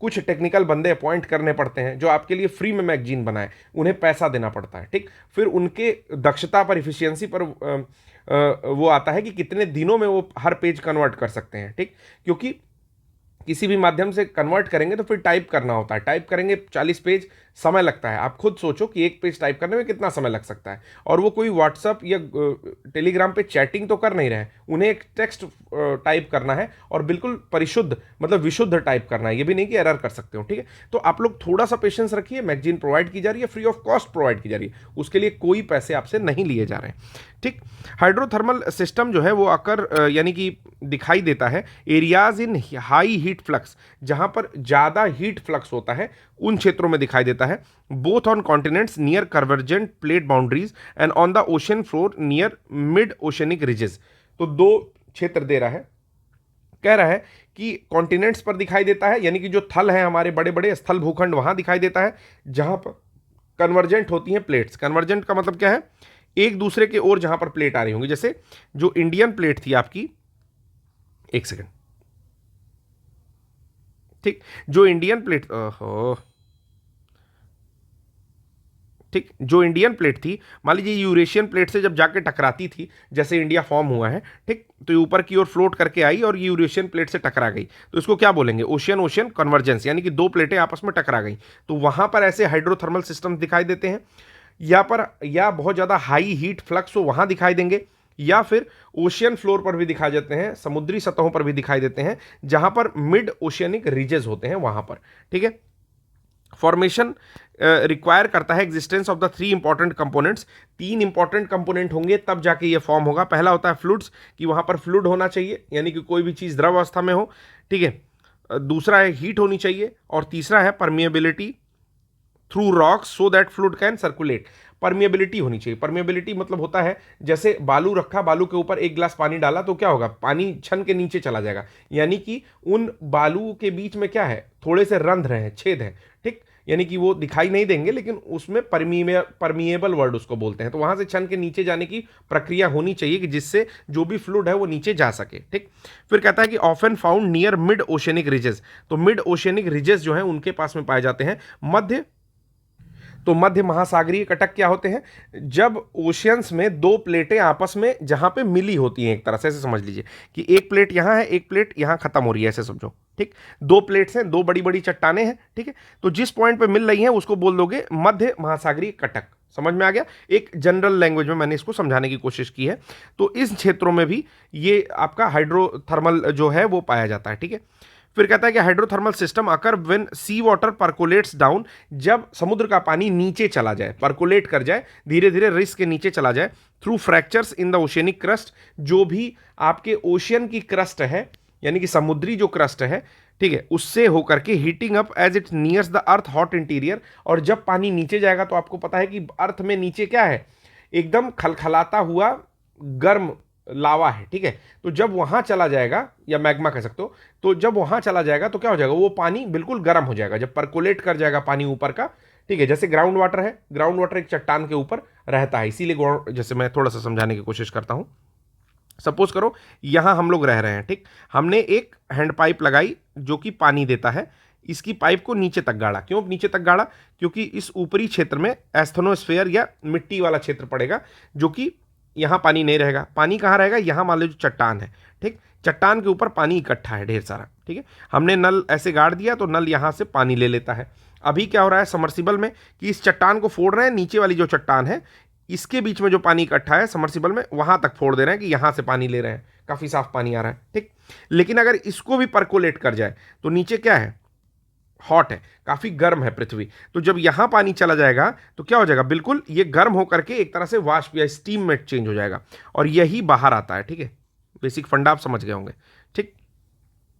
कुछ टेक्निकल बंदे अपॉइंट करने पड़ते हैं जो आपके लिए फ्री में मैगजीन बनाए, उन्हें पैसा देना पड़ता है। ठीक, फिर उनके दक्षता पर, इफिशियंसी पर वो आता है कि कितने दिनों में वो हर पेज कन्वर्ट कर सकते हैं। ठीक, क्योंकि किसी भी माध्यम से कन्वर्ट करेंगे तो फिर टाइप करना होता है, टाइप करेंगे 40 पेज समय लगता है। आप खुद सोचो कि एक पेज टाइप करने में कितना समय लग सकता है, और वो कोई व्हाट्सअप या टेलीग्राम पे चैटिंग तो कर नहीं रहे हैं, उन्हें एक टेक्स्ट टाइप करना है और बिल्कुल परिशुद्ध मतलब विशुद्ध टाइप करना है, ये भी नहीं कि एरर कर सकते हो, ठीक है। तो आप लोग थोड़ा सा पेशेंस रखिए, मैगजीन प्रोवाइड की जा रही है, फ्री ऑफ कॉस्ट प्रोवाइड की जा रही है, उसके लिए कोई पैसे आपसे नहीं लिए जा रहे हैं, ठीक। हाइड्रोथर्मल सिस्टम जो है वो आकर यानी कि दिखाई देता है areas in high heat flux, जहां पर ज्यादा हीट फ्लक्स होता है उन क्षेत्रों में दिखाई देता है, both on continents near convergent plate boundaries and on the ocean floor near mid oceanic ridges. तो दो क्षेत्र दे रहा है, कह रहा है कि कॉन्टिनेंट्स पर दिखाई देता है, यानी कि जो थल है हमारे बड़े बड़े स्थल भूखंड वहां दिखाई देता है, जहां पर कन्वर्जेंट होती हैं प्लेट्स। कन्वर्जेंट का मतलब क्या है, एक दूसरे के ओर जहां पर प्लेट आ रही होंगी, जैसे जो इंडियन प्लेट थी आपकी, एक सेकंड, ठीक, जो इंडियन प्लेट ठीक, जो इंडियन प्लेट थी, मान लीजिए यूरेशियन प्लेट से जब जाके टकराती थी, जैसे इंडिया फॉर्म हुआ है, ठीक, तो ये ऊपर की ओर फ्लोट करके आई और यूरेशियन प्लेट से टकरा गई, तो इसको क्या बोलेंगे, ओशियन ओशियन कन्वर्जेंस, यानी कि दो प्लेटें आपस में टकरा गई। तो वहां पर ऐसे हाइड्रोथर्मल सिस्टम दिखाई देते हैं, या बहुत ज्यादा हाई हीट फ्लक्स हो वहां दिखाई देंगे, या फिर ओशियन फ्लोर पर भी दिखाई देते हैं, समुद्री सतहों पर भी दिखाई देते हैं, जहां पर मिड ओशियनिक रीजेस होते हैं वहां पर, ठीक है। फॉर्मेशन रिक्वायर करता है existence of the three important components, तीन इंपॉर्टेंट कंपोनेंट होंगे तब जाके ये फॉर्म होगा। पहला होता है फ्लूइड्स, कि वहां पर फ्लूइड होना चाहिए, यानी कि कोई भी चीज द्रव अवस्था में हो, ठीक है। दूसरा है हीट होनी चाहिए, और तीसरा है permeability through rocks so that fluid can circulate. Permeability होनी चाहिए। परमिएबिलिटी मतलब होता है जैसे बालू रखा, बालू के ऊपर एक गिलास पानी डाला तो क्या होगा, पानी छन के नीचे चला जाएगा, यानी कि उन बालू के बीच में क्या है, थोड़े से रंध्र हैं, छेद हैं, ठीक, यानी कि वो दिखाई नहीं देंगे, लेकिन उसमें परमिएबल वर्ड उसको बोलते हैं। तो वहां से छन के नीचे जाने की प्रक्रिया होनी चाहिए कि जिससे जो भी फ्लूइड है वो नीचे जा सके, ठीक। फिर कहता है कि often found near mid oceanic ridges, तो मिड ओशियनिक रिजेस जो है उनके पास में पाए जाते हैं। मध्य महासागरीय कटक क्या होते हैं, जब ओशियंस में दो प्लेटें आपस में जहां पे मिली होती हैं, एक तरह से ऐसे समझ लीजिए कि एक प्लेट यहां है, एक प्लेट यहां खत्म हो रही है, ऐसे समझो, ठीक। दो प्लेट्स हैं, दो बड़ी बड़ी चट्टाने हैं, ठीक है, तो जिस पॉइंट पे मिल रही हैं उसको बोल दोगे मध्य महासागरीय कटक। समझ में आ गया, एक जनरल लैंग्वेज में मैंने इसको समझाने की कोशिश की है। तो इस क्षेत्रों में भी ये आपका हाइड्रोथर्मल जो है वो पाया जाता है, ठीक है। फिर कहता है कि hydrothermal system occur when sea water percolates down, जब समुद्र का पानी नीचे चला जाए, परकोलेट कर जाए, धीरे धीरे रिस के नीचे चला जाए, through fractures in the oceanic crust, जो भी आपके ओशियन की क्रस्ट है, यानी कि समुद्री जो क्रस्ट है, ठीक है, उससे होकर के heating up as it nears the earth hot interior. और जब पानी नीचे जाएगा तो आपको पता है कि अर्थ में नीचे क्या है, एकदम खलखलाता हुआ गर्म लावा है, ठीक है। तो जब वहां चला जाएगा, या मैग्मा कह सकते हो, तो जब वहां चला जाएगा तो क्या हो जाएगा, वो पानी बिल्कुल गर्म हो जाएगा, जब परकोलेट कर जाएगा पानी ऊपर का, ठीक है। जैसे ग्राउंड वाटर है, ग्राउंड वाटर एक चट्टान के ऊपर रहता है, इसीलिए जैसे मैं थोड़ा सा समझाने की कोशिश करता हूं। सपोज करो यहां हम लोग रह रहे हैं, ठीक, हमने एक हैंड पाइप लगाई जो कि पानी देता है, इसकी पाइप को नीचे तक गाड़ा। क्यों नीचे तक गाड़ा, क्योंकि इस ऊपरी क्षेत्र में एस्थेनोस्फेयर या मिट्टी वाला क्षेत्र पड़ेगा, जो कि यहां पानी नहीं रहेगा। पानी कहां रहेगा, यहां मान लो जो चट्टान है, ठीक, चट्टान के ऊपर पानी इकट्ठा है ढेर सारा, ठीक है। हमने नल ऐसे गाड़ दिया तो नल यहां से पानी ले लेता है। अभी क्या हो रहा है समर्सिबल में, कि इस चट्टान को फोड़ रहे हैं, नीचे वाली जो चट्टान है इसके बीच में जो पानी इकट्ठा है समर्सिबल में, वहां तक फोड़ दे रहे हैं कि यहां से पानी ले रहे हैं, काफी साफ पानी आ रहा है, ठीक। लेकिन अगर इसको भी परकोलेट कर जाए तो नीचे क्या है, हॉट है, काफी गर्म है पृथ्वी। तो जब यहां पानी चला जाएगा तो क्या हो जाएगा, बिल्कुल ये गर्म होकर के एक तरह से वाष्प या स्टीम में चेंज हो जाएगा, और यही बाहर आता है, ठीक है। बेसिक फंडा आप समझ गए होंगे, ठीक।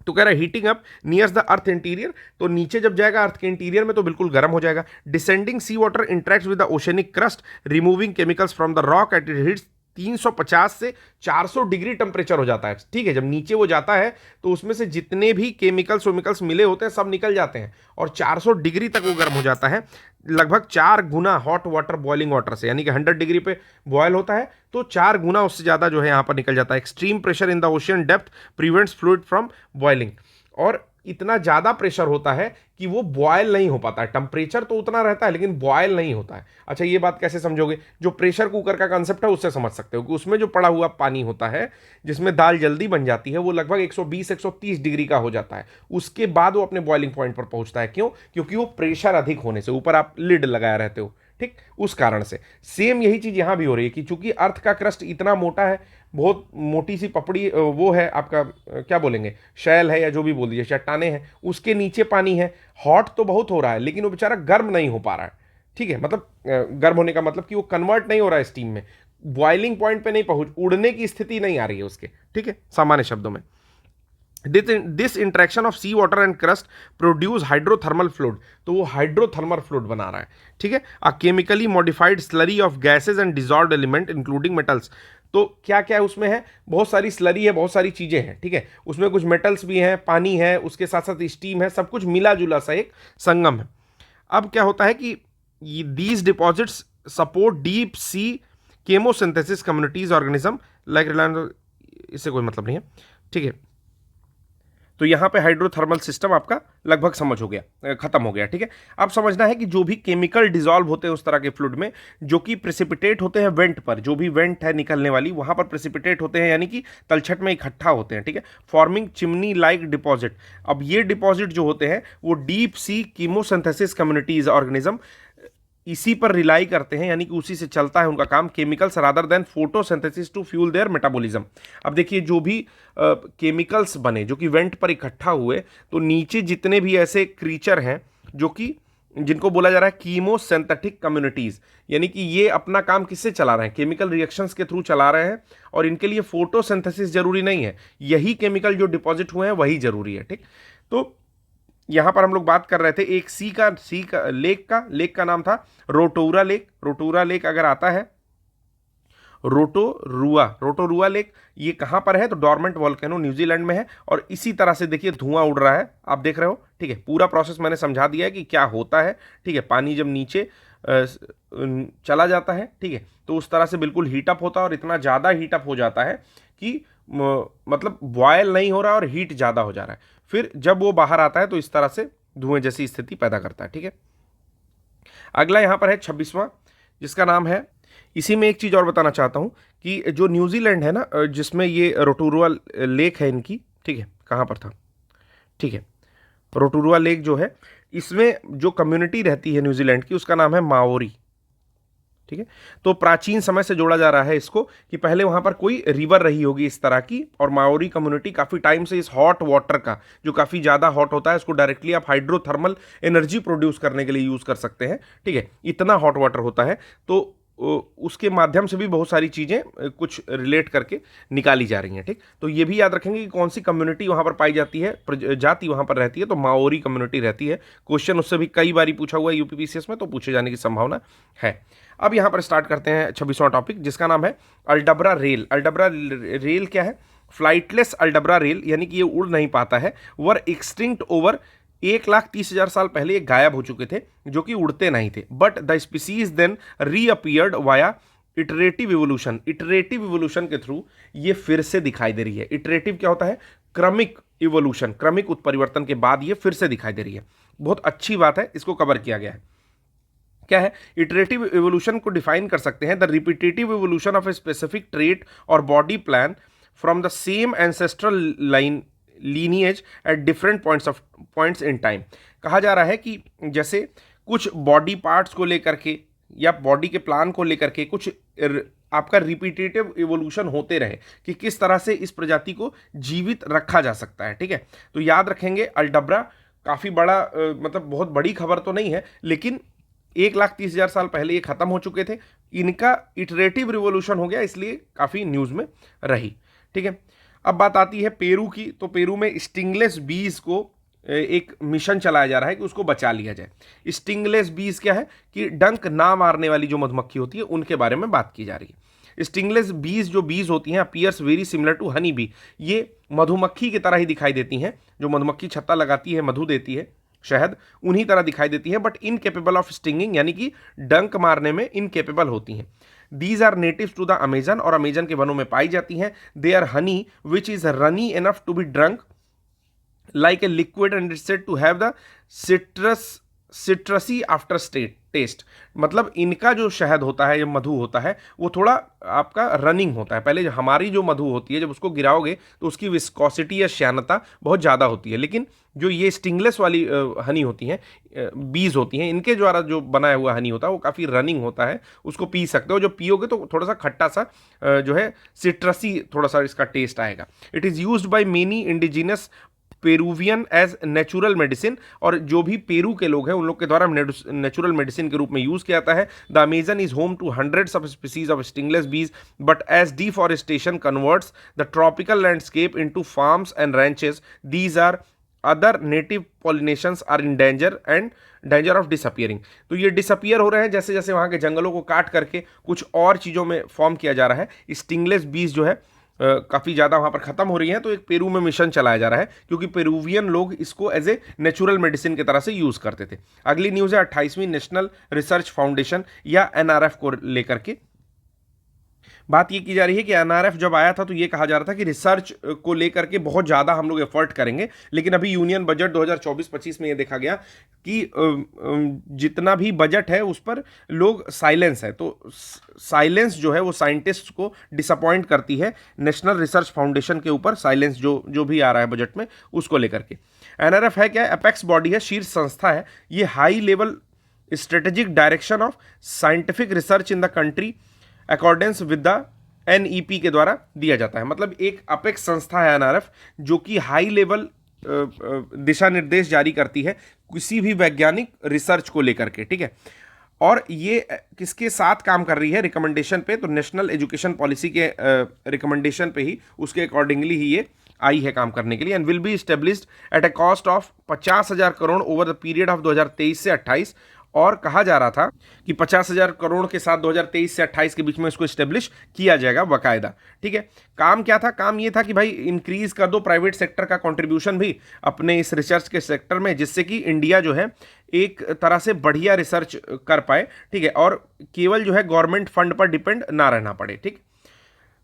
तो कह रहा है heating up nears the earth interior, तो नीचे जब जाएगा अर्थ के इंटीरियर में तो बिल्कुल गर्म हो जाएगा। Descending sea water interacts with the oceanic crust removing chemicals from the rock at it hits 350 से 400 डिग्री टेम्परेचर हो जाता है, ठीक है। जब नीचे वो जाता है तो उसमें से जितने भी केमिकल्स मिले होते हैं सब निकल जाते हैं, और 400 डिग्री तक वो गर्म हो जाता है, लगभग 4 गुना हॉट वाटर बॉइलिंग वाटर से, यानी कि 100 डिग्री पे बॉयल होता है तो 4 गुना उससे ज़्यादा जो है यहाँ पर निकल जाता है। Extreme pressure in the ocean depth prevents fluid from boiling, और इतना ज़्यादा प्रेशर होता है कि वो बॉयल नहीं हो पाता है। टेम्परेचर तो उतना रहता है लेकिन बॉयल नहीं होता है। अच्छा, ये बात कैसे समझोगे? जो प्रेशर कुकर का कंसेप्ट है उससे समझ सकते हो कि उसमें जो पड़ा हुआ पानी होता है जिसमें दाल जल्दी बन जाती है वो लगभग 120-130 डिग्री का हो जाता है। उसके बाद वो अपने बॉइलिंग पॉइंट पर पहुंचता है। क्यों? क्योंकि वो प्रेशर अधिक होने से, ऊपर आप लिड लगाए रहते हो, ठीक, उस कारण से। सेम यही चीज यहां भी हो रही है कि चूंकि अर्थ का क्रस्ट इतना मोटा है, बहुत मोटी सी पपड़ी वो है आपका, क्या बोलेंगे, शैल है या जो भी बोल दीजिए, चट्टाने हैं, उसके नीचे पानी है। हॉट तो बहुत हो रहा है लेकिन वो बेचारा गर्म नहीं हो पा रहा है, ठीक है। मतलब गर्म होने का मतलब कि वो कन्वर्ट नहीं हो रहा है स्टीम में, बॉइलिंग पॉइंट पे नहीं पहुंच, उड़ने की स्थिति नहीं आ रही है उसके, ठीक है, सामान्य शब्दों में। This interaction of sea water and crust produce hydrothermal fluid, तो वो हाइड्रोथर्मल फ्लूइड बना रहा है, ठीक है। A chemically modified slurry of gases and dissolved element including metals, तो क्या क्या उसमें है? बहुत सारी स्लरी है, बहुत सारी चीजें हैं, ठीक है। उसमें कुछ मेटल्स भी हैं, पानी है, उसके साथ साथ स्टीम है, सब कुछ मिला जुला सा एक संगम है। अब क्या होता है कि these deposits support deep sea chemosynthesis communities organism like, इससे कोई मतलब नहीं है, ठीक है। तो यहां पे हाइड्रोथर्मल सिस्टम आपका लगभग समझ हो गया, खत्म हो गया, ठीक है। अब समझना है कि जो भी केमिकल डिसॉल्व होते हैं उस तरह के फ्लूइड में, जो कि प्रेसिपिटेट होते हैं वेंट पर, जो भी वेंट है निकलने वाली वहां पर प्रेसिपिटेट होते हैं, यानी कि तलछट में इकट्ठा होते हैं, ठीक है, फॉर्मिंग चिमनी लाइक डिपॉजिट। अब ये डिपॉजिट जो होते हैं वो deep sea chemosynthesis communities organism इसी पर रिलाई करते हैं, यानी कि उसी से चलता है उनका काम, chemicals rather than photosynthesis to fuel their metabolism. अब देखिए, जो भी केमिकल्स बने जो कि वेंट पर इकट्ठा हुए, तो नीचे जितने भी ऐसे क्रीचर हैं जो कि जिनको बोला जा रहा है कीमोसिंथेटिक कम्युनिटीज, यानी कि ये अपना काम किससे चला रहे हैं? केमिकल रिएक्शंस के थ्रू चला रहे हैं, और इनके लिए फोटोसिंथेसिस जरूरी नहीं है, यही केमिकल जो डिपॉजिट हुए हैं वही जरूरी है, ठीक। तो यहां पर हम लोग बात कर रहे थे एक सी का लेक का नाम था रोटोरा लेक। रोटोरा लेक अगर आता है, रोटोरुआ लेक, ये कहां पर है? तो डॉर्मेंट वोल्केनो न्यूजीलैंड में है। और इसी तरह से देखिए धुआं उड़ रहा है, आप देख रहे हो, ठीक है। पूरा प्रोसेस मैंने समझा दिया है कि क्या होता है, ठीक है। पानी जब नीचे चला जाता है, ठीक है, तो उस तरह से बिल्कुल हीटअप होता है, और इतना ज़्यादा हीटअप हो जाता है कि मतलब बॉयल नहीं हो रहा और हीट ज़्यादा हो जा रहा है। फिर जब वो बाहर आता है तो इस तरह से धुएं जैसी स्थिति पैदा करता है, ठीक है। अगला यहां पर है 26वां, जिसका नाम है, इसी में एक चीज़ और बताना चाहता हूं कि जो न्यूजीलैंड है ना, जिसमें ये रोटोरुआ लेक है इनकी, ठीक है, कहां पर था, ठीक है, रोटोरुआ लेक जो है, इसमें जो कम्युनिटी रहती है न्यूजीलैंड की उसका नाम है माओरी, ठीक है। तो प्राचीन समय से जोड़ा जा रहा है इसको कि पहले वहां पर कोई रिवर रही होगी इस तरह की, और माओरी कम्युनिटी काफी टाइम से इस हॉट वाटर का, जो काफी ज्यादा हॉट होता है, उसको डायरेक्टली आप हाइड्रोथर्मल एनर्जी प्रोड्यूस करने के लिए यूज कर सकते हैं, ठीक है। इतना हॉट वाटर होता है, तो उसके माध्यम से भी बहुत सारी चीजें कुछ रिलेट करके निकाली जा रही हैं, ठीक। तो ये भी याद रखेंगे कि कौन सी कम्युनिटी वहां पर पाई जाती है, जाति वहां पर रहती है, तो माओरी कम्युनिटी रहती है। क्वेश्चन उससे भी कई बार पूछा हुआ है यूपीपीसीएस में, तो पूछे जाने की संभावना है। अब यहां पर स्टार्ट करते हैं 26वां टॉपिक, जिसका नाम है अल्डब्रा रेल। अल्डब्रा रेल क्या है? फ्लाइटलेस अल्डब्रा रेल, यानी कि ये उड़ नहीं पाता है, वर एक्सटिंक्ट ओवर 1,30,000 साल पहले ये गायब हो चुके थे, जो कि उड़ते नहीं थे। But the species then reappeared via iterative evolution. Iterative evolution के थ्रू ये फिर से दिखाई दे रही है। इटरेटिव क्या होता है? क्रमिक इवोल्यूशन, क्रमिक उत्परिवर्तन के बाद ये फिर से दिखाई दे रही है। बहुत अच्छी बात है, इसको कवर किया गया है। क्या है? इटरेटिव इवोल्यूशन को डिफाइन कर सकते हैं, the repetitive evolution of a specific trait और body plan from the same ancestral line lineage at different points in time. कहा जा रहा है कि जैसे कुछ बॉडी पार्ट्स को लेकर के या बॉडी के प्लान को लेकर के कुछ आपका रिपीटेटिव इवोल्यूशन होते रहे, कि किस तरह से इस प्रजाति को जीवित रखा जा सकता है, ठीक है। तो याद रखेंगे अल्डब्रा काफी बड़ा मतलब बहुत बड़ी खबर तो नहीं है, लेकिन 1,30,000 साल पहले ये खत्म हो चुके थे, इनका इटरेटिव रिवोल्यूशन हो गया, इसलिए काफी न्यूज में रही, ठीक है। अब बात आती है पेरू की। तो पेरू में स्टिंगलेस बीज को एक मिशन चलाया जा रहा है कि उसको बचा लिया जाए। स्टिंगलेस बीज क्या है? कि डंक ना मारने वाली जो मधुमक्खी होती है उनके बारे में बात की जा रही है। स्टिंगलेस बीज जो बीज होती हैं appears very similar to honey bee, ये मधुमक्खी की तरह ही दिखाई देती हैं। जो मधुमक्खी छत्ता लगाती है, मधु देती है, शहद, उन्हीं तरह दिखाई देती है, बट इनकेपेबल ऑफ स्टिंगिंग, यानी कि डंक मारने में इनकेपेबल होती हैं। These are native to the Amazon, और अमेजन के वनों में पाई जाती हैं। They are honey which is runny enough to be drunk like a liquid and it's said to have the citrusy after taste. मतलब इनका जो शहद होता है, जब मधु होता है, वो थोड़ा आपका रनिंग होता है। पहले हमारी जो मधु होती है, जब उसको गिराओगे तो उसकी विस्कोसिटी या श्यानता बहुत ज़्यादा होती है, लेकिन जो ये स्टिंगलेस वाली हनी होती हैं, बीज होती हैं, इनके द्वारा जो बनाया हुआ हनी होता है वो काफ़ी रनिंग होता है, उसको पी सकते हो। जो पियोगे तो थोड़ा सा खट्टा सा जो है सिट्रसी थोड़ा सा इसका टेस्ट आएगा। It is used by many indigenous Peruvian as natural medicine, और जो भी पेरू के लोग हैं उन लोग के द्वारा नेचुरल मेडिसिन के रूप में यूज किया जाता है। The Amazon is home to hundreds of species of stingless bees, but as deforestation converts the tropical landscape into farms and ranches, these are other native pollinations are in danger of disappearing. तो ये disappear हो रहे हैं जैसे जैसे वहाँ के जंगलों को काट करके कुछ और चीज़ों में फॉर्म किया जा रहा है। स्टिंगलेस बीज जो है काफ़ी ज़्यादा वहाँ पर ख़त्म हो रही हैं। तो एक पेरू में मिशन चलाया जा रहा है, क्योंकि पेरूवियन लोग इसको एज ए नेचुरल मेडिसिन की तरह से यूज़ करते थे। अगली न्यूज़ है 28वीं नेशनल रिसर्च फाउंडेशन या एनआरएफ को लेकर के। बात ये की जा रही है कि एनआरएफ जब आया था तो ये कहा जा रहा था कि रिसर्च को लेकर के बहुत ज़्यादा हम लोग एफर्ट करेंगे, लेकिन अभी यूनियन बजट 2024-25 में ये देखा गया कि जितना भी बजट है उस पर लोग साइलेंस है। तो साइलेंस जो है वो साइंटिस्ट को डिसअपॉइंट करती है। नेशनल रिसर्च फाउंडेशन के ऊपर साइलेंस जो भी आ रहा है बजट में, उसको लेकर के। एनआरएफ है क्या? एपेक्स बॉडी है, शीर्ष संस्था है। ये high level strategic direction of scientific research in the country accordance with the NEP के द्वारा दिया जाता है। मतलब एक अपेक्स संस्था है एनआरएफ, जो कि हाई लेवल दिशा निर्देश जारी करती है किसी भी वैज्ञानिक रिसर्च को लेकर के, ठीक है। और ये किसके साथ काम कर रही है? रिकमेंडेशन पे। तो नेशनल एजुकेशन पॉलिसी के रिकमेंडेशन पे ही, उसके अकॉर्डिंगली ही ये आई है काम करने के लिए। And will be established at a cost of 50,000 crore over the period of 2023 से 28। और कहा जा रहा था कि 50,000 करोड़ के साथ 2023 से 28 के बीच में इसको स्टेब्लिश किया जाएगा बाकायदा, ठीक है। काम क्या था? काम ये था कि भाई इंक्रीज कर दो प्राइवेट सेक्टर का कंट्रीब्यूशन भी अपने इस रिसर्च के सेक्टर में, जिससे कि इंडिया जो है एक तरह से बढ़िया रिसर्च कर पाए, ठीक है, और केवल जो है गवर्नमेंट फंड पर डिपेंड ना रहना पड़े, ठीक।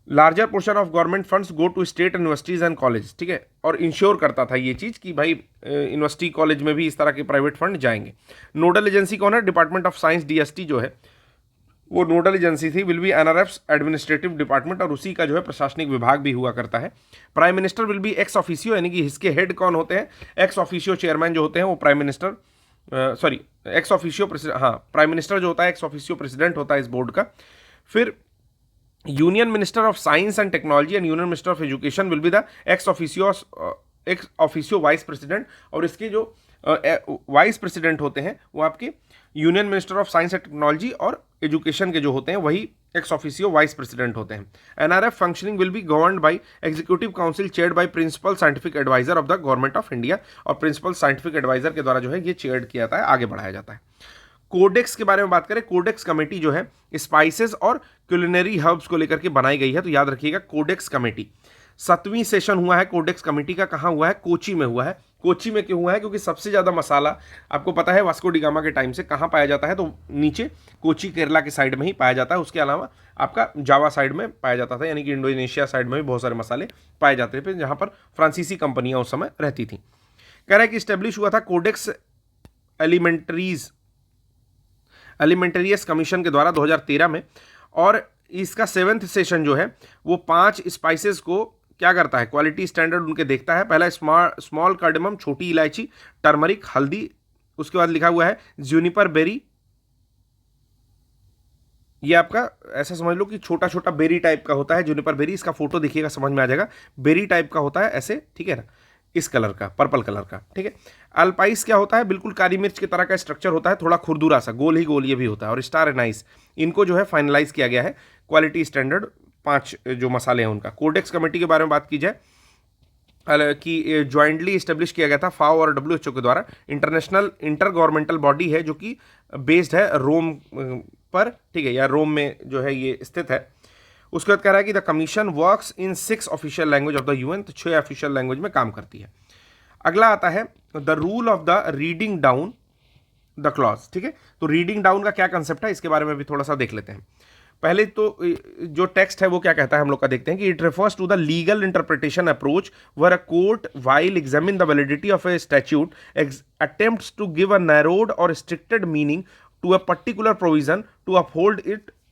Larger portion of government funds go to state universities and college, ठीक है। और इंश्योर करता था ये चीज़ कि भाई यूनिवर्सिटी कॉलेज में भी इस तरह के प्राइवेट फंड जाएंगे। नोडल एजेंसी कौन है? डिपार्टमेंट ऑफ साइंस, डीएसटी जो है वो नोडल एजेंसी थी। विल बी एनआरएफ्स एडमिनिस्ट्रेटिव डिपार्टमेंट, और उसी का जो है प्रशासनिक विभाग भी हुआ करता है। Prime minister will be ex officio, यानी कि इसके हेड कौन होते हैं? एक्स ऑफिशियो चेयरमैन जो होते हैं वो prime minister, sorry ex officio president, हाँ प्राइम मिनिस्टर जो होता है एक्स ऑफिशियो प्रेसिडेंट होता है इस बोर्ड का। फिर union minister of science and technology and union minister of education will be the ex officio vice president, और इसके जो वाइस प्रेसिडेंट होते हैं वो आपके union minister of science and technology, और एजुकेशन के जो होते हैं वही एक्स ऑफिशियो वाइस प्रेसिडेंट होते हैं। NRF functioning will be governed by executive council chaired by principal scientific advisor of the government of India, और प्रिंसिपल साइंटिफिक एडवाइजर के द्वारा जो है ये चेयर्ड किया जाता है, आगे बढ़ाया जाता है। कोडेक्स के बारे में बात करें, कोडेक्स कमेटी जो है स्पाइसेस और क्यूलिनरी हर्ब्स को लेकर के बनाई गई है। तो याद रखिएगा कोडेक्स कमेटी 7वीं सेशन हुआ है कोडेक्स कमेटी का। कहाँ हुआ है? कोची में हुआ है। कोची में क्यों हुआ है? क्योंकि सबसे ज़्यादा मसाला आपको पता है वास्को डी गामा के टाइम से कहाँ पाया जाता है? तो नीचे कोची केरला के साइड में ही पाया जाता है। उसके अलावा आपका जावा साइड में पाया जाता था, यानी कि इंडोनेशिया साइड में भी बहुत सारे मसाले पाए जाते थे, जहाँ पर फ्रांसीसी कंपनियाँ उस समय रहती थी। कह रहा है कि इस्टेब्लिश हुआ था कोडेक्स एलिमेंटेरियस कमीशन के द्वारा 2013 में, और इसका 7th सेशन जो है वो 5 स्पाइसेस को क्या करता है? क्वालिटी स्टैंडर्ड उनके देखता है। पहला स्मॉल कार्डेमम, छोटी इलायची, टर्मरिक, हल्दी, उसके बाद लिखा हुआ है ज्यूनिपर बेरी। ये आपका ऐसा समझ लो कि छोटा छोटा बेरी टाइप का होता है जूनिपर बेरी। इसका फोटो देखिएगा समझ में आ जाएगा, बेरी टाइप का होता है ऐसे, ठीक है ना, इस कलर का, पर्पल कलर का, ठीक है। अल्पाइस क्या होता है? बिल्कुल काली मिर्च की तरह का स्ट्रक्चर होता है, थोड़ा खुरदुरा सा, गोल ही गोल ये भी होता है। और स्टार एनाइस, इनको जो है फाइनलाइज किया गया है क्वालिटी स्टैंडर्ड 5 जो मसाले हैं उनका। कोडेक्स कमेटी के बारे में बात की जाए कि ज्वाइंटली इस्टेब्लिश किया गया था फाओ और डब्ल्यूएचओ के द्वारा। इंटरनेशनल इंटर गवर्नमेंटल बॉडी है जो कि बेस्ड है रोम पर, ठीक है, या रोम में जो है ये स्थित है। उसके बाद कह रहा है कि the commission works in 6 official language of the UN, तो 6 ऑफिशियल लैंग्वेज में काम करती है। अगला आता है the rule of the reading down the clause, ठीक है। तो रीडिंग डाउन का क्या कंसेप्ट है इसके बारे में भी थोड़ा सा देख लेते हैं। पहले तो जो टेक्स्ट है वो क्या कहता है हम लोग का देखते हैं कि it refers to the legal interpretation approach where a court while examine the validity of a statute attempts to give a narrowed और restricted meaning to a particular provision to uphold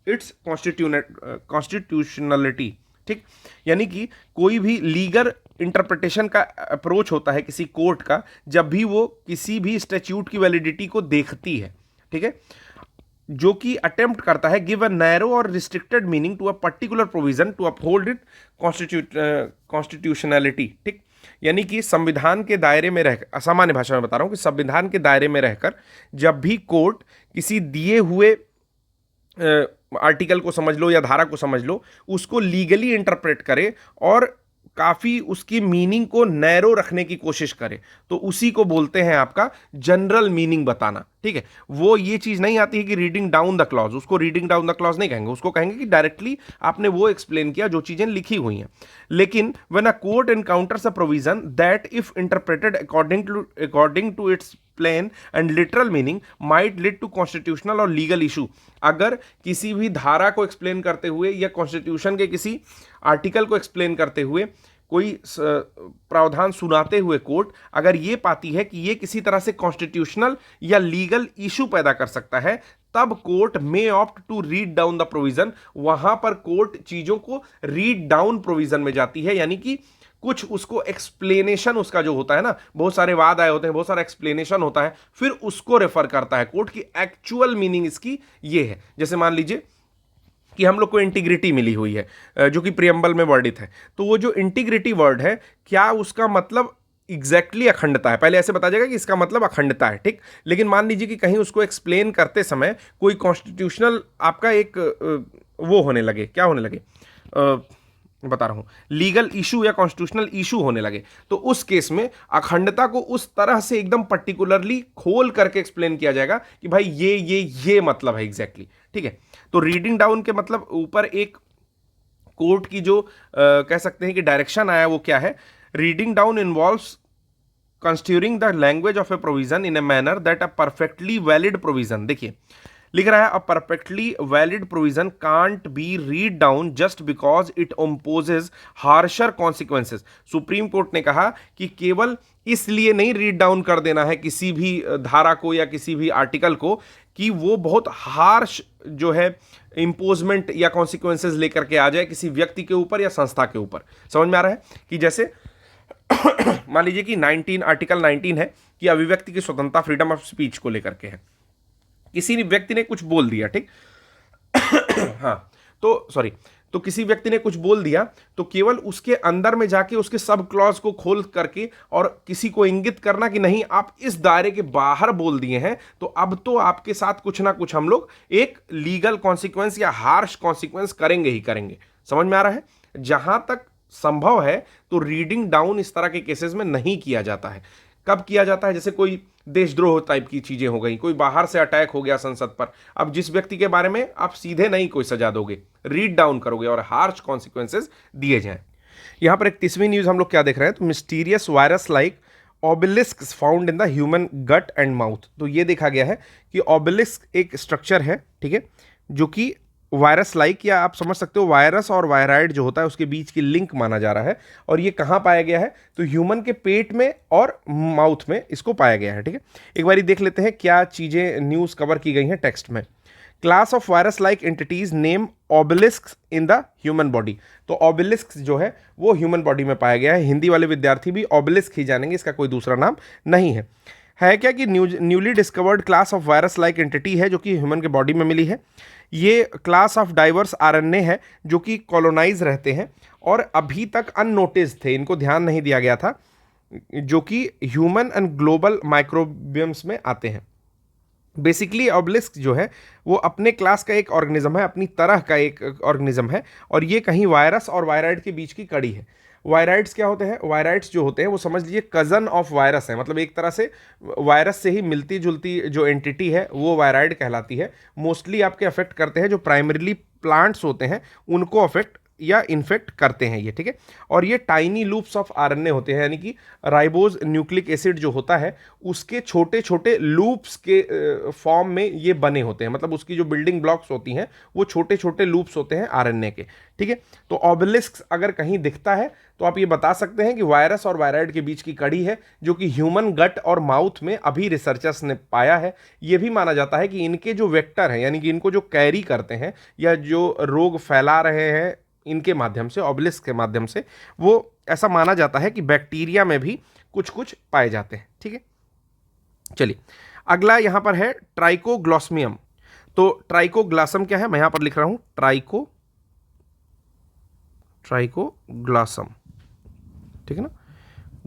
its constitutionality. ठीक, यानी कि कोई भी legal interpretation का approach होता है किसी कोर्ट का जब भी वो किसी भी स्टैट्यूट की वैलिडिटी को देखती है, ठीक है, जो कि अटेम्प्ट करता है give a narrow or restricted meaning to a particular provision to uphold it constitutionality. ठीक, यानी कि संविधान के दायरे में रहकर, असामान्य भाषा में बता रहा हूं कि संविधान के दायरे में रहकर जब भी कोर्ट किसी दिए हुए आर्टिकल को समझ लो या धारा को समझ लो, उसको लीगली इंटरप्रेट करे और काफ़ी उसकी मीनिंग को नैरो रखने की कोशिश करे, तो उसी को बोलते हैं आपका जनरल मीनिंग बताना। ठीक है, वो ये चीज़ नहीं आती है कि रीडिंग डाउन द क्लॉज, उसको रीडिंग डाउन द क्लॉज नहीं कहेंगे, उसको कहेंगे कि डायरेक्टली आपने वो एक्सप्लेन किया जो चीज़ें लिखी हुई हैं। लेकिन when a court encounters a provision that if interpreted according to its plain and literal meaning might lead to constitutional or legal issue, अगर किसी भी धारा को एक्सप्लेन करते हुए या कॉन्स्टिट्यूशन के किसी आर्टिकल को एक्सप्लेन करते हुए कोई प्रावधान सुनाते हुए कोर्ट अगर ये पाती है कि ये किसी तरह से कॉन्स्टिट्यूशनल या लीगल इशू पैदा कर सकता है, तब court may opt to read down the provision. वहां पर कोर्ट चीजों को रीड डाउन प्रोविजन में जाती है, यानी कि कुछ उसको एक्सप्लेनेशन उसका जो होता है ना, बहुत सारे वाद आए होते हैं, बहुत सारा एक्सप्लेनेशन होता है, फिर उसको रेफर करता है कोर्ट की एक्चुअल मीनिंग इसकी ये है। जैसे मान लीजिए कि हम लोग को इंटीग्रिटी मिली हुई है जो कि प्रियम्बल में वर्णित है, तो वो जो इंटीग्रिटी वर्ड है क्या उसका मतलब एग्जैक्टली अखंडता है? पहले ऐसे बता जाएगा कि इसका मतलब अखंडता है, ठीक, लेकिन मान लीजिए कि कहीं उसको एक्सप्लेन करते समय कोई कॉन्स्टिट्यूशनल आपका एक वो होने लगे, क्या होने लगे, बता रहा हूं, लीगल इशू या कॉन्स्टिट्यूशनल इशू होने लगे, तो उस केस में अखंडता को उस तरह से एकदम पर्टिकुलरली खोल करके एक्सप्लेन किया जाएगा कि भाई ये मतलब है एग्जैक्टली। ठीक है, तो रीडिंग डाउन के मतलब ऊपर एक कोर्ट की जो कह सकते हैं कि डायरेक्शन आया वो क्या है, reading down involves construing the language of a provision in a manner that a perfectly valid provision, देखिए लिख रहा है a perfectly valid provision can't be read down just because it imposes harsher consequences. Supreme Court ने कहा कि केवल इसलिए नहीं रीड डाउन कर देना है किसी भी धारा को या किसी भी आर्टिकल को कि वो बहुत हार्श जो है इम्पोजमेंट या कॉन्सिक्वेंसेज लेकर के आ जाए किसी व्यक्ति के ऊपर या संस्था के ऊपर। समझ में आ रहा है कि जैसे मान लीजिए कि आर्टिकल 19 है कि अभिव्यक्ति की स्वतंत्रता, फ्रीडम ऑफ स्पीच को लेकर के है, किसी व्यक्ति ने कुछ बोल दिया, ठीक हाँ, तो किसी व्यक्ति ने कुछ बोल दिया तो केवल उसके अंदर में जाके उसके सब क्लॉज को खोल करके और किसी को इंगित करना कि नहीं आप इस दायरे के बाहर बोल दिए हैं, तो अब तो आपके साथ कुछ ना कुछ हम लोग एक लीगल कॉन्सिक्वेंस या हार्श कॉन्सिक्वेंस करेंगे ही करेंगे। समझ में आ रहा है? जहां तक संभव है तो रीडिंग डाउन इस तरह के केसेस में नहीं किया जाता है। कब किया जाता है? जैसे कोई देशद्रोह टाइप की चीजें हो गई, कोई बाहर से अटैक हो गया संसद पर, अब जिस व्यक्ति के बारे में आप सीधे नहीं कोई सजा दोगे, रीड डाउन करोगे और हार्श कॉन्सिक्वेंसेस दिए जाएं। यहां पर एक 30वीं न्यूज हम लोग क्या देख रहे हैं, तो mysterious virus like obelisk found in the human gut and mouth. तो ये देखा गया है कि ऑबेलिस्क एक स्ट्रक्चर है, ठीक है, जो कि वायरस लाइक या आप समझ सकते हो वायरस और वायराइड जो होता है उसके बीच की लिंक माना जा रहा है, और ये कहाँ पाया गया है, तो ह्यूमन के पेट में और माउथ में इसको पाया गया है। ठीक है, एक बारी देख लेते हैं क्या चीज़ें न्यूज़ कवर की गई हैं टेक्स्ट में। Class of virus like entities name obelisk in the human body. तो ऑबेलिस्क जो है वो ह्यूमन बॉडी में पाया गया है। हिंदी वाले विद्यार्थी भी ऑबेलिस्क ही जानेंगे, इसका कोई दूसरा नाम नहीं है क्या कि newly discovered class of virus like entity है जो कि ह्यूमन के बॉडी में मिली है। ये क्लास ऑफ डाइवर्स आरएनए है जो कि कॉलोनाइज रहते हैं और अभी तक अननोटिस थे, इनको ध्यान नहीं दिया गया था, जो कि ह्यूमन एंड ग्लोबल माइक्रोबियम्स में आते हैं। बेसिकली ऑबेलिस्क जो है वो अपने क्लास का एक ऑर्गेनिज्म है, अपनी तरह का एक ऑर्गेनिज्म है, और ये कहीं वायरस और वायराइड के बीच की कड़ी है। वायराइड्स क्या होते हैं? वायराइड्स जो होते हैं वो समझ लीजिए कज़न ऑफ वायरस है, मतलब एक तरह से वायरस से ही मिलती जुलती जो एंटिटी है वो वायराइड कहलाती है। मोस्टली आपके अफेक्ट करते हैं जो प्राइमरीली प्लांट्स होते हैं, उनको अफेक्ट या इन्फेक्ट करते हैं ये, ठीक है। और ये टाइनी लूप्स ऑफ आरएनए होते हैं, यानी कि राइबोज न्यूक्लिक एसिड जो होता है उसके छोटे छोटे लूप्स के फॉर्म में ये बने होते हैं, मतलब उसकी जो बिल्डिंग ब्लॉक्स होती हैं वो छोटे छोटे लूप्स होते हैं आरएनए के, ठीक है। तो ऑबेलिस्क अगर कहीं दिखता है तो आप ये बता सकते हैं कि वायरस और वायराइड के बीच की कड़ी है, जो कि ह्यूमन गट और माउथ में अभी रिसर्चर्स ने पाया है। ये भी माना जाता है कि इनके जो वेक्टर हैं, यानी कि इनको जो कैरी करते हैं या जो रोग फैला रहे हैं इनके माध्यम से, ऑबेलिस्क के माध्यम से, वो ऐसा माना जाता है कि बैक्टीरिया में भी कुछ कुछ पाए जाते हैं, ठीक है। चलिए अगला यहां पर है ट्राइकोग्लॉसमियम। तो ट्राइकोग्लासम क्या है, मैं यहां पर लिख रहा हूं ट्राइकोग्लासम, ठीक है ना,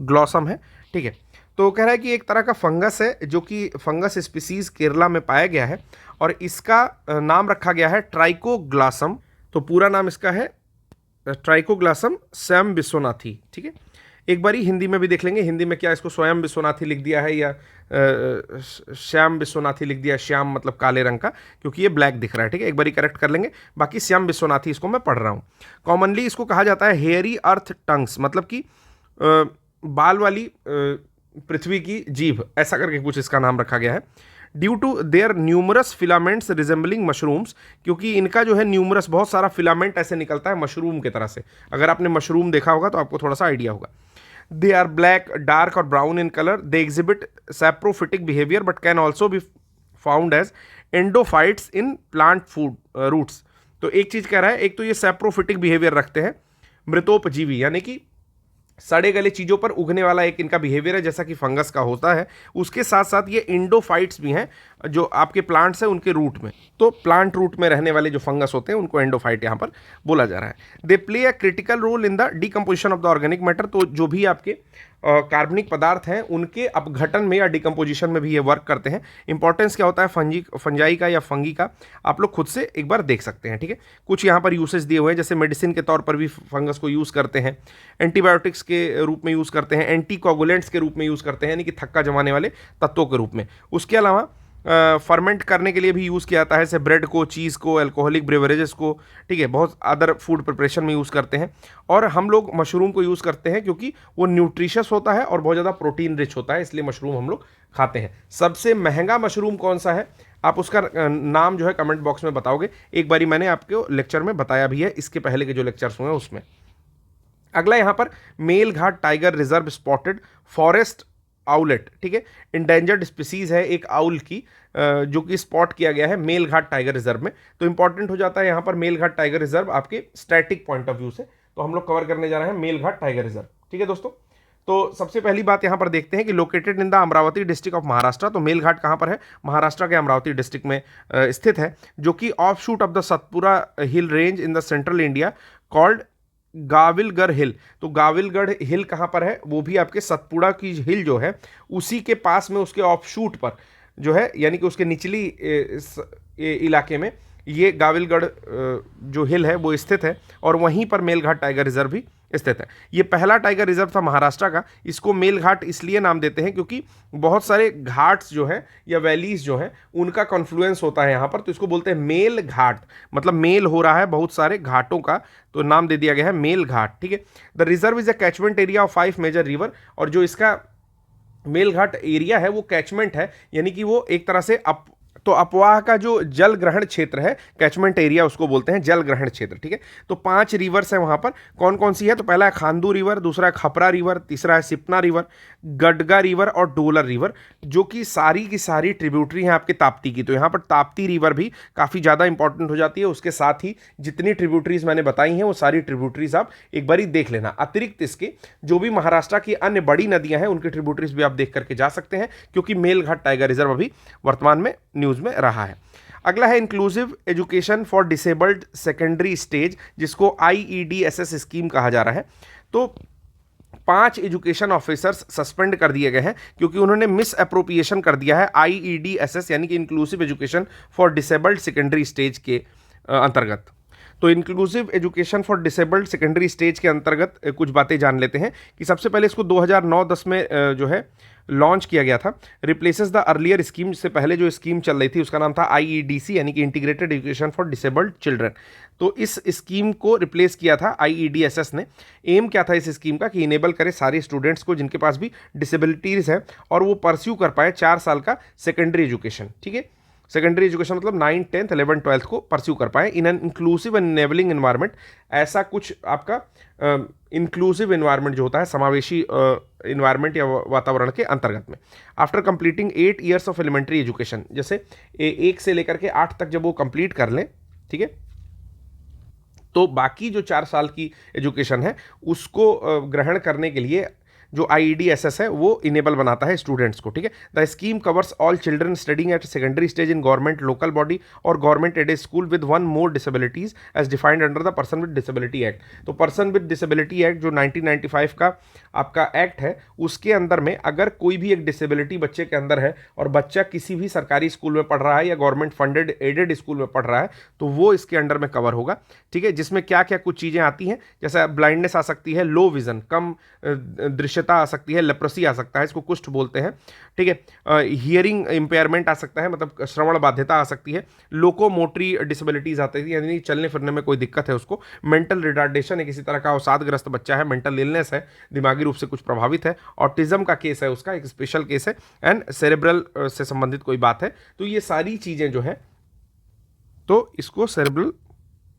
ग्लॉसम है, ठीक है। तो कह रहा है कि एक तरह का फंगस है जो कि फंगस स्पीसीज केरला में पाया गया है और इसका नाम रखा गया है ट्राइकोग्लासम। तो पूरा नाम इसका है ट्राइकोग्लासम सैम विश्वनाथी, ठीक है। एक बारी हिंदी में भी देख लेंगे, हिंदी में क्या इसको स्वयं विश्वनाथी लिख दिया है या श्याम विश्वनाथी लिख दिया, श्याम मतलब काले रंग का, क्योंकि ये ब्लैक दिख रहा है, ठीक है। एक बारी करेक्ट कर लेंगे, बाकी श्याम विश्वनाथी इसको मैं पढ़ रहा हूँ। कॉमनली इसको कहा जाता है हेयरी अर्थ टंग्स, मतलब कि बाल वाली पृथ्वी की जीभ, ऐसा करके कुछ इसका नाम रखा गया है। Due to their numerous filaments resembling mushrooms, क्योंकि इनका जो है न्यूमरस बहुत सारा फिलामेंट ऐसे निकलता है मशरूम की तरह से। अगर आपने मशरूम देखा होगा तो आपको थोड़ा सा आइडिया होगा। दे आर ब्लैक, डार्क और brown in colour. They exhibit saprophytic behaviour but can also be found as endophytes in plant food roots. तो एक चीज कह रहा है, एक तो ये सैप्रोफिटिक बिहेवियर रखते हैं, मृतोपजीवी यानी कि सड़े गले चीज़ों पर उगने वाला एक इनका बिहेवियर है जैसा कि फंगस का होता है। उसके साथ साथ ये एंडोफाइट्स भी हैं जो आपके प्लांट्स हैं उनके रूट में, तो प्लांट रूट में रहने वाले जो फंगस होते हैं उनको एंडोफाइट यहाँ पर बोला जा रहा है। They play a critical role in the decomposition of the organic matter. तो जो भी आपके कार्बनिक पदार्थ हैं उनके अपघटन में या डिकम्पोजिशन में भी ये वर्क करते हैं। इंपॉर्टेंस क्या होता है फंजाई का या फंगी का, आप लोग खुद से एक बार देख सकते हैं, ठीक है। कुछ यहाँ पर यूसेज दिए हुए हैं, जैसे मेडिसिन के तौर पर भी फंगस को यूज़ करते हैं, एंटीबायोटिक्स के रूप में यूज़ करते हैं, एंटीकोगुलेंट्स के रूप में यूज़ करते हैं, यानी कि थक्का जमाने वाले तत्वों के रूप में। उसके अलावा फर्मेंट करने के लिए भी यूज़ किया जाता है, जैसे ब्रेड को, चीज़ को, अल्कोहलिक ब्रेवरेजेस को, ठीक है, बहुत अदर फूड प्रिपरेशन में यूज़ करते हैं। और हम लोग मशरूम को यूज़ करते हैं क्योंकि वो न्यूट्रिशियस होता है और बहुत ज़्यादा प्रोटीन रिच होता है, इसलिए मशरूम हम लोग खाते हैं। सबसे महंगा मशरूम कौन सा है, आप उसका नाम जो है कमेंट बॉक्स में बताओगे। एक बारी मैंने आपको लेक्चर में बताया भी है, इसके पहले के जो लेक्चर्स हुए हैं उसमें। अगला यहाँ पर Melghat tiger reserve spotted forest owlet, ठीक है, इंडेंजर्ड स्पीसीज है एक आउल की, जो कि स्पॉट किया गया है मेल घाट टाइगर रिजर्व में। तो इंपॉर्टेंट हो जाता है यहाँ पर मेल घाट टाइगर रिजर्व आपके स्टैटिक पॉइंट ऑफ व्यू से। तो हम लोग कवर करने जा रहे हैं मेल घाट टाइगर रिजर्व, ठीक है दोस्तों। तो सबसे पहली बात यहाँ पर देखते हैं कि located in the Amravati district of Maharashtra. तो मेल घाट कहाँ पर है, महाराष्ट्र के अमरावती डिस्ट्रिक्ट में स्थित है, जो कि offshoot of the Satpura hill range in the central India called Gavilgarh hill. तो गाविलगढ़ हिल कहाँ पर है, वो भी आपके सतपुड़ा की हिल जो है उसी के पास में, उसके ऑफ शूट पर जो है, यानी कि उसके निचली इलाके में ये गाविलगढ़ जो हिल है वो स्थित है, और वहीं पर मेलघाट टाइगर रिजर्व भी स्थित है। ये पहला टाइगर रिजर्व था महाराष्ट्र का। इसको मेलघाट इसलिए नाम देते हैं क्योंकि बहुत सारे घाट्स जो हैं या वैलीज जो हैं उनका कॉन्फ्लुएंस होता है यहाँ पर, तो इसको बोलते हैं मेल घाट, मतलब मेल हो रहा है बहुत सारे घाटों का, तो नाम दे दिया गया है मेल घाट, ठीक है। The reserve is a catchment area of 5 major river. और जो इसका मेलघाट एरिया है वो कैचमेंट है, यानी कि वो एक तरह से तो अपवाह का जो जल ग्रहण क्षेत्र है, कैचमेंट एरिया उसको बोलते हैं, जल ग्रहण क्षेत्र, ठीक है। तो 5 रिवर्स हैं वहां पर, कौन कौन सी है, तो पहला है खांदू रिवर, दूसरा है खपरा रिवर, तीसरा है सिपना रिवर, गडगा रिवर और डोलर रिवर, जो कि सारी की सारी ट्रिब्यूटरी हैं आपके ताप्ती की। तो यहाँ पर ताप्ती रिवर भी काफ़ी ज़्यादा इंपॉर्टेंट हो जाती है। उसके साथ ही जितनी ट्रिब्यूटरीज मैंने बताई हैं वो सारी ट्रिब्यूटरीज आप एक बार देख लेना। अतिरिक्त इसके जो भी महाराष्ट्र की अन्य बड़ी नदियां हैं उनकी ट्रिब्यूटरीज भी आप देख करके जा सकते हैं, क्योंकि मेलघाट टाइगर रिजर्व अभी वर्तमान में न्यूज़ में रहा है। अगला है inclusive education for disabled secondary stage, जिसको IEDSS स्कीम कहा जा रहा है। तो 5 एजुकेशन ऑफिसर्स सस्पेंड कर दिए गए हैं क्योंकि उन्होंने मिस अप्रोप्रिएशन कर दिया है IEDSS यानी कि inclusive education for disabled secondary stage के अंतर्गत। तो inclusive education for disabled secondary stage के अंतर्गत कुछ बातें जान लेते हैं कि सबसे पहले इसको 2009-10 में जो है लॉन्च किया गया था, रिप्लेसेस द अर्लियर स्कीम। से पहले जो स्कीम चल रही थी उसका नाम था आईईडीसी, यानी कि integrated education for disabled children. तो इस स्कीम को रिप्लेस किया था आईईडीएसएस ने। एम क्या था इस स्कीम का कि इनेबल करे सारे स्टूडेंट्स को जिनके पास भी डिसेबिलिटीज़ हैं और वो परस्यू कर पाए 4 साल का सेकेंडरी एजुकेशन। ठीक है, सेकेंडरी एजुकेशन मतलब 9, 10th, 11th, 12th को परस्यू कर पाए in an inclusive and enabling environment. ऐसा कुछ आपका इंक्लूसिव इन्वायरमेंट जो होता है, समावेशी इन्वायरमेंट या वातावरण के अंतर्गत में। After completing 8 years of elementary education, जैसे 1 से लेकर के 8 तक जब वो कंप्लीट कर लें, ठीक है, तो बाकी जो 4 साल की एजुकेशन है उसको ग्रहण करने के लिए जो आईईडीएसएस है वो इनेबल बनाता है स्टूडेंट्स को। ठीक है, the scheme covers all children studying at secondary stage in government, local body और government aided school with 1 more disabilities as defined under the person with disability act. तो पर्सन विद डिसेबिलिटी एक्ट जो 1995 का आपका act है, उसके अंदर में अगर कोई भी एक डिसेबिलिटी बच्चे के अंदर है और बच्चा किसी भी सरकारी स्कूल में पढ़ रहा है या गवर्नमेंट फंडेड एडेड स्कूल में पढ़ रहा है, तो वो इसके अंडर में कवर होगा। ठीक है, जिसमें क्या क्या कुछ चीज़ें आती हैं, जैसे ब्लाइंडनेस आ सकती है, लो विजन, कम दृश्यता आ सकती है, लेप्रोसी आ सकता है, इसको कुष्ठ बोलते हैं। ठीक है, हियरिंग इंपेयरमेंट आ सकता है, मतलब श्रवण बाध्यता आ सकती है, लोकोमोटरी डिसेबिलिटीज आती है, यानी चलने फिरने में कोई दिक्कत है उसको, मेंटल रिटार्डेशन है, किसी तरह का अवसादग्रस्त बच्चा है, मेंटल इलनेस है, दिमागी रूप से कुछ प्रभावित है, ऑटिज्म का केस है, उसका एक स्पेशल केस है, एंड सेरेब्रल से संबंधित कोई बात है। तो ये सारी चीज़ें जो है, तो इसको सेरेब्रल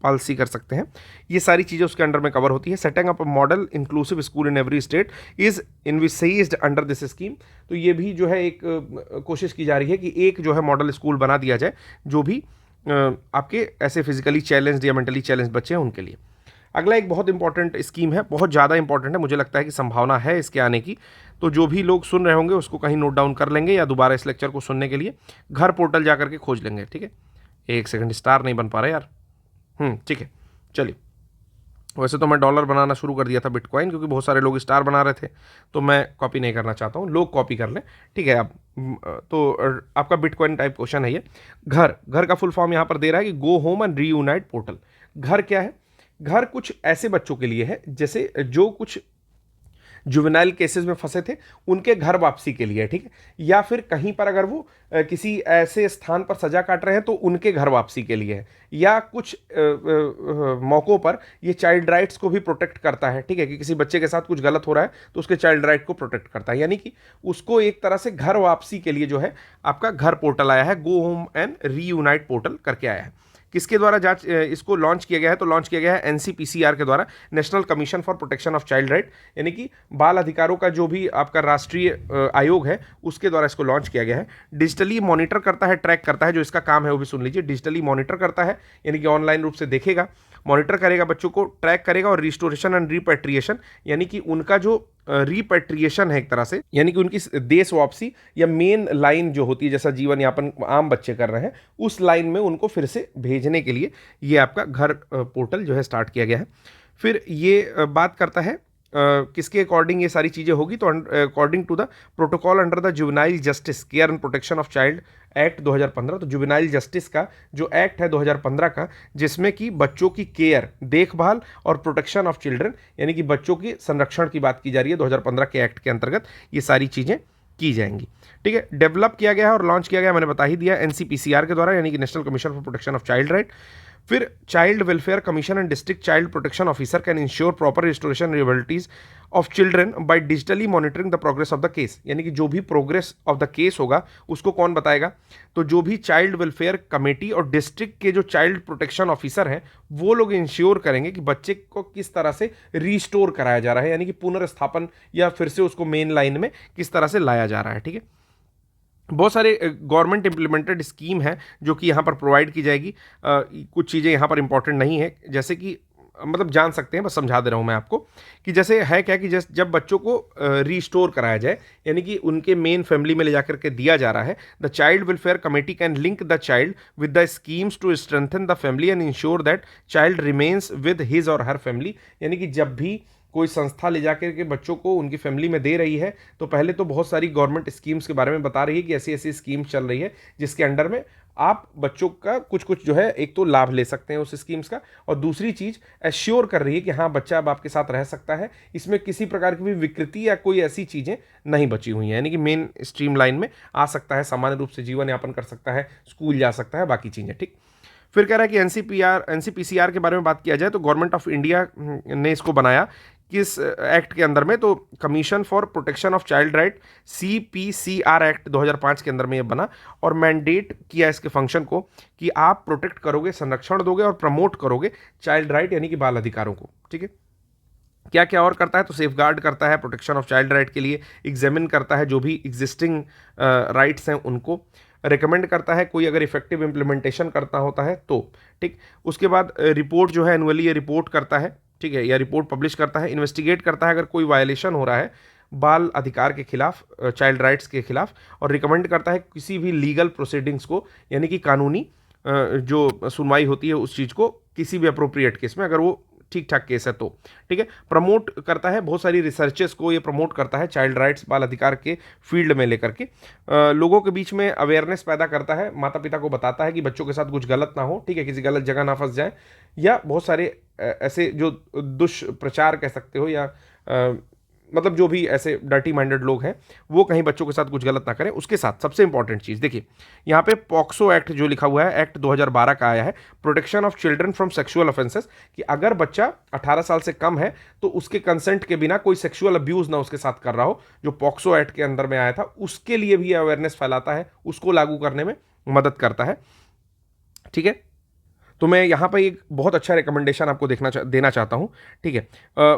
पॉलिसी कर सकते हैं, ये सारी चीज़ें उसके अंडर में कवर होती है। Setting up model inclusive school in every state is envisaged under this scheme. तो ये भी जो है एक कोशिश की जा रही है कि एक जो है मॉडल स्कूल बना दिया जाए जो भी आपके ऐसे फिजिकली चैलेंज्ड या मेंटली चैलेंज बच्चे हैं उनके लिए। अगला एक बहुत इंपॉर्टेंट स्कीम है, बहुत ज़्यादा इंपॉर्टेंट है, मुझे लगता है कि संभावना है इसके आने की। तो जो भी लोग सुन रहे होंगे उसको कहीं नोट डाउन कर लेंगे या दोबारा इस लेक्चर को सुनने के लिए घर पोर्टल जा करके खोज लेंगे। ठीक है, 1 सेकंड, स्टार नहीं बन पा रहा यार। ठीक है, चलिए। वैसे तो मैं डॉलर बनाना शुरू कर दिया था बिटकॉइन, क्योंकि बहुत सारे लोग स्टार बना रहे थे, तो मैं कॉपी नहीं करना चाहता हूँ, लोग कॉपी कर लें। ठीक है, अब तो आपका बिटकॉइन टाइप क्वेश्चन है ये। घर का फुल फॉर्म यहाँ पर दे रहा है कि go home and reunite portal. घर क्या है? घर कुछ ऐसे बच्चों के लिए है जैसे जो कुछ जुवेनाइल केसेस में फंसे थे, उनके घर वापसी के लिए। ठीक है, या फिर कहीं पर अगर वो किसी ऐसे स्थान पर सजा काट रहे हैं तो उनके घर वापसी के लिए है, या कुछ मौक़ों पर ये चाइल्ड राइट्स को भी प्रोटेक्ट करता है। ठीक है, कि किसी बच्चे के साथ कुछ गलत हो रहा है तो उसके चाइल्ड राइट को प्रोटेक्ट करता है, यानी कि उसको एक तरह से घर वापसी के लिए जो है आपका घर पोर्टल आया है, go home and reunite portal करके आया है। किसके द्वारा जांच इसको लॉन्च किया गया है? तो लॉन्च किया गया है एनसीपीसीआर के द्वारा, national commission for protection of child right, यानी कि बाल अधिकारों का जो भी आपका राष्ट्रीय आयोग है उसके द्वारा इसको लॉन्च किया गया है। डिजिटली मॉनिटर करता है, ट्रैक करता है, जो इसका काम है वो भी सुन लीजिए। डिजिटली मॉनिटर करता है, यानी कि ऑनलाइन रूप से देखेगा, मॉनिटर करेगा, बच्चों को ट्रैक करेगा, और रिस्टोरेशन एंड रिपेट्रिएशन, यानी कि उनका जो रिपेट्रिएशन है एक तरह से, यानी कि उनकी देश वापसी या मेन लाइन जो होती है, जैसा जीवन यापन आम बच्चे कर रहे हैं, उस लाइन में उनको फिर से भेजने के लिए ये आपका घर पोर्टल जो है स्टार्ट किया गया है। फिर ये बात करता है किसके अकॉर्डिंग ये सारी चीज़ें होगी? तो according to the protocol under the juvenile justice care and protection of child act 2015। तो जुवेनाइल जस्टिस का जो एक्ट है 2015 का, जिसमें कि बच्चों की केयर, देखभाल और प्रोटेक्शन ऑफ चिल्ड्रन, यानी कि बच्चों के संरक्षण की बात की जा रही है, 2015 के एक्ट के अंतर्गत ये सारी चीज़ें की जाएंगी। ठीक है, डेवलप किया गया है और लॉन्च किया गया, मैंने बता ही दिया, एनसीपीसीआर के द्वारा, यानी कि national commission for protection of child right. फिर child welfare commission and district child protection officer can ensure proper restoration rehabilitation of children by digitally monitoring the progress of the case, यानी कि जो भी progress of the case होगा उसको कौन बताएगा? तो जो भी चाइल्ड वेलफेयर कमेटी और डिस्ट्रिक्ट के जो चाइल्ड प्रोटेक्शन ऑफिसर हैं वो लोग इंश्योर करेंगे कि बच्चे को किस तरह से रिस्टोर कराया जा रहा है, यानी कि पुनर्स्थापन या फिर से उसको मेन लाइन में किस तरह से लाया जा रहा है। ठीक है, बहुत सारे गवर्नमेंट इम्प्लीमेंटेड स्कीम है जो कि यहाँ पर प्रोवाइड की जाएगी। कुछ चीज़ें यहाँ पर इंपॉर्टेंट नहीं है, जैसे कि मतलब जान सकते हैं, बस समझा दे रहा हूँ मैं आपको कि जैसे है क्या कि जब बच्चों को रीस्टोर कराया जाए, यानी कि उनके मेन फैमिली में ले जाकर के दिया जा रहा है, the child welfare committee can link the child with the schemes to strengthen the family and ensure that child remains with his or her family. यानी कि जब भी कोई संस्था ले जाकर के बच्चों को उनकी फैमिली में दे रही है तो पहले तो बहुत सारी गवर्नमेंट स्कीम्स के बारे में बता रही है कि ऐसी ऐसी स्कीम्स चल रही है जिसके अंडर में आप बच्चों का कुछ कुछ जो है एक तो लाभ ले सकते हैं उस स्कीम्स का, और दूसरी चीज़ एश्योर कर रही है कि हाँ बच्चा अब आपके साथ रह सकता है, इसमें किसी प्रकार की भी विकृति या कोई ऐसी चीज़ें नहीं बची हुई हैं, यानी कि मेन स्ट्रीम लाइन में आ सकता है, सामान्य रूप से जीवन यापन कर सकता है, स्कूल जा सकता है, बाकी चीज़ें। ठीक, फिर कह रहा है कि एनसीपीसीआर के बारे में बात किया जाए तो गवर्नमेंट ऑफ इंडिया ने इसको बनाया किस एक्ट के अंदर में, तो commission for protection of child right, CPCR act 2005 के अंदर में ये बना, और मैंडेट किया इसके फंक्शन को कि आप प्रोटेक्ट करोगे, संरक्षण दोगे और प्रमोट करोगे चाइल्ड राइट यानी कि बाल अधिकारों को। ठीक है, क्या क्या और करता है, तो सेफ गार्ड करता है प्रोटेक्शन ऑफ चाइल्ड राइट के लिए, एग्जामिन करता है जो भी एग्जिस्टिंग राइट्स हैं उनको, रिकमेंड करता है कोई अगर इफेक्टिव इंप्लीमेंटेशन करता होता है तो। ठीक, उसके बाद रिपोर्ट जो है एनुअली ये रिपोर्ट करता है, ठीक है, या रिपोर्ट पब्लिश करता है, इन्वेस्टिगेट करता है अगर कोई वायलेशन हो रहा है बाल अधिकार के खिलाफ, चाइल्ड राइट्स के खिलाफ, और रिकमेंड करता है किसी भी लीगल प्रोसीडिंग्स को, यानी कि कानूनी जो सुनवाई होती है उस चीज़ को किसी भी अप्रोप्रिएट केस में अगर वो ठीक ठाक केस है तो। ठीक है, प्रमोट करता है बहुत सारी रिसर्चेस को, ये प्रमोट करता है चाइल्ड राइट्स बाल अधिकार के फील्ड में लेकर के, लोगों के बीच में अवेयरनेस पैदा करता है, माता पिता को बताता है कि बच्चों के साथ कुछ गलत ना हो, ठीक है, किसी गलत जगह ना फंस जाए, या बहुत सारे ऐसे जो दुष्प्रचार कह सकते हो, या मतलब जो भी ऐसे डर्टी माइंडेड लोग हैं वो कहीं बच्चों के साथ कुछ गलत ना करें। उसके साथ सबसे इंपॉर्टेंट चीज़ देखिए, यहाँ पे पॉक्सो एक्ट जो लिखा हुआ है, एक्ट 2012 का आया है, protection of children from sexual offences, कि अगर बच्चा 18 साल से कम है तो उसके कंसेंट के बिना कोई सेक्सुअल अब्यूज़ ना उसके साथ कर रहा हो, जो पॉक्सो एक्ट के अंदर में आया था, उसके लिए भी अवेयरनेस फैलाता है, उसको लागू करने में मदद करता है। ठीक है, तो मैं यहाँ पर एक बहुत अच्छा रिकमेंडेशन आपको देना चाहता हूँ। ठीक है,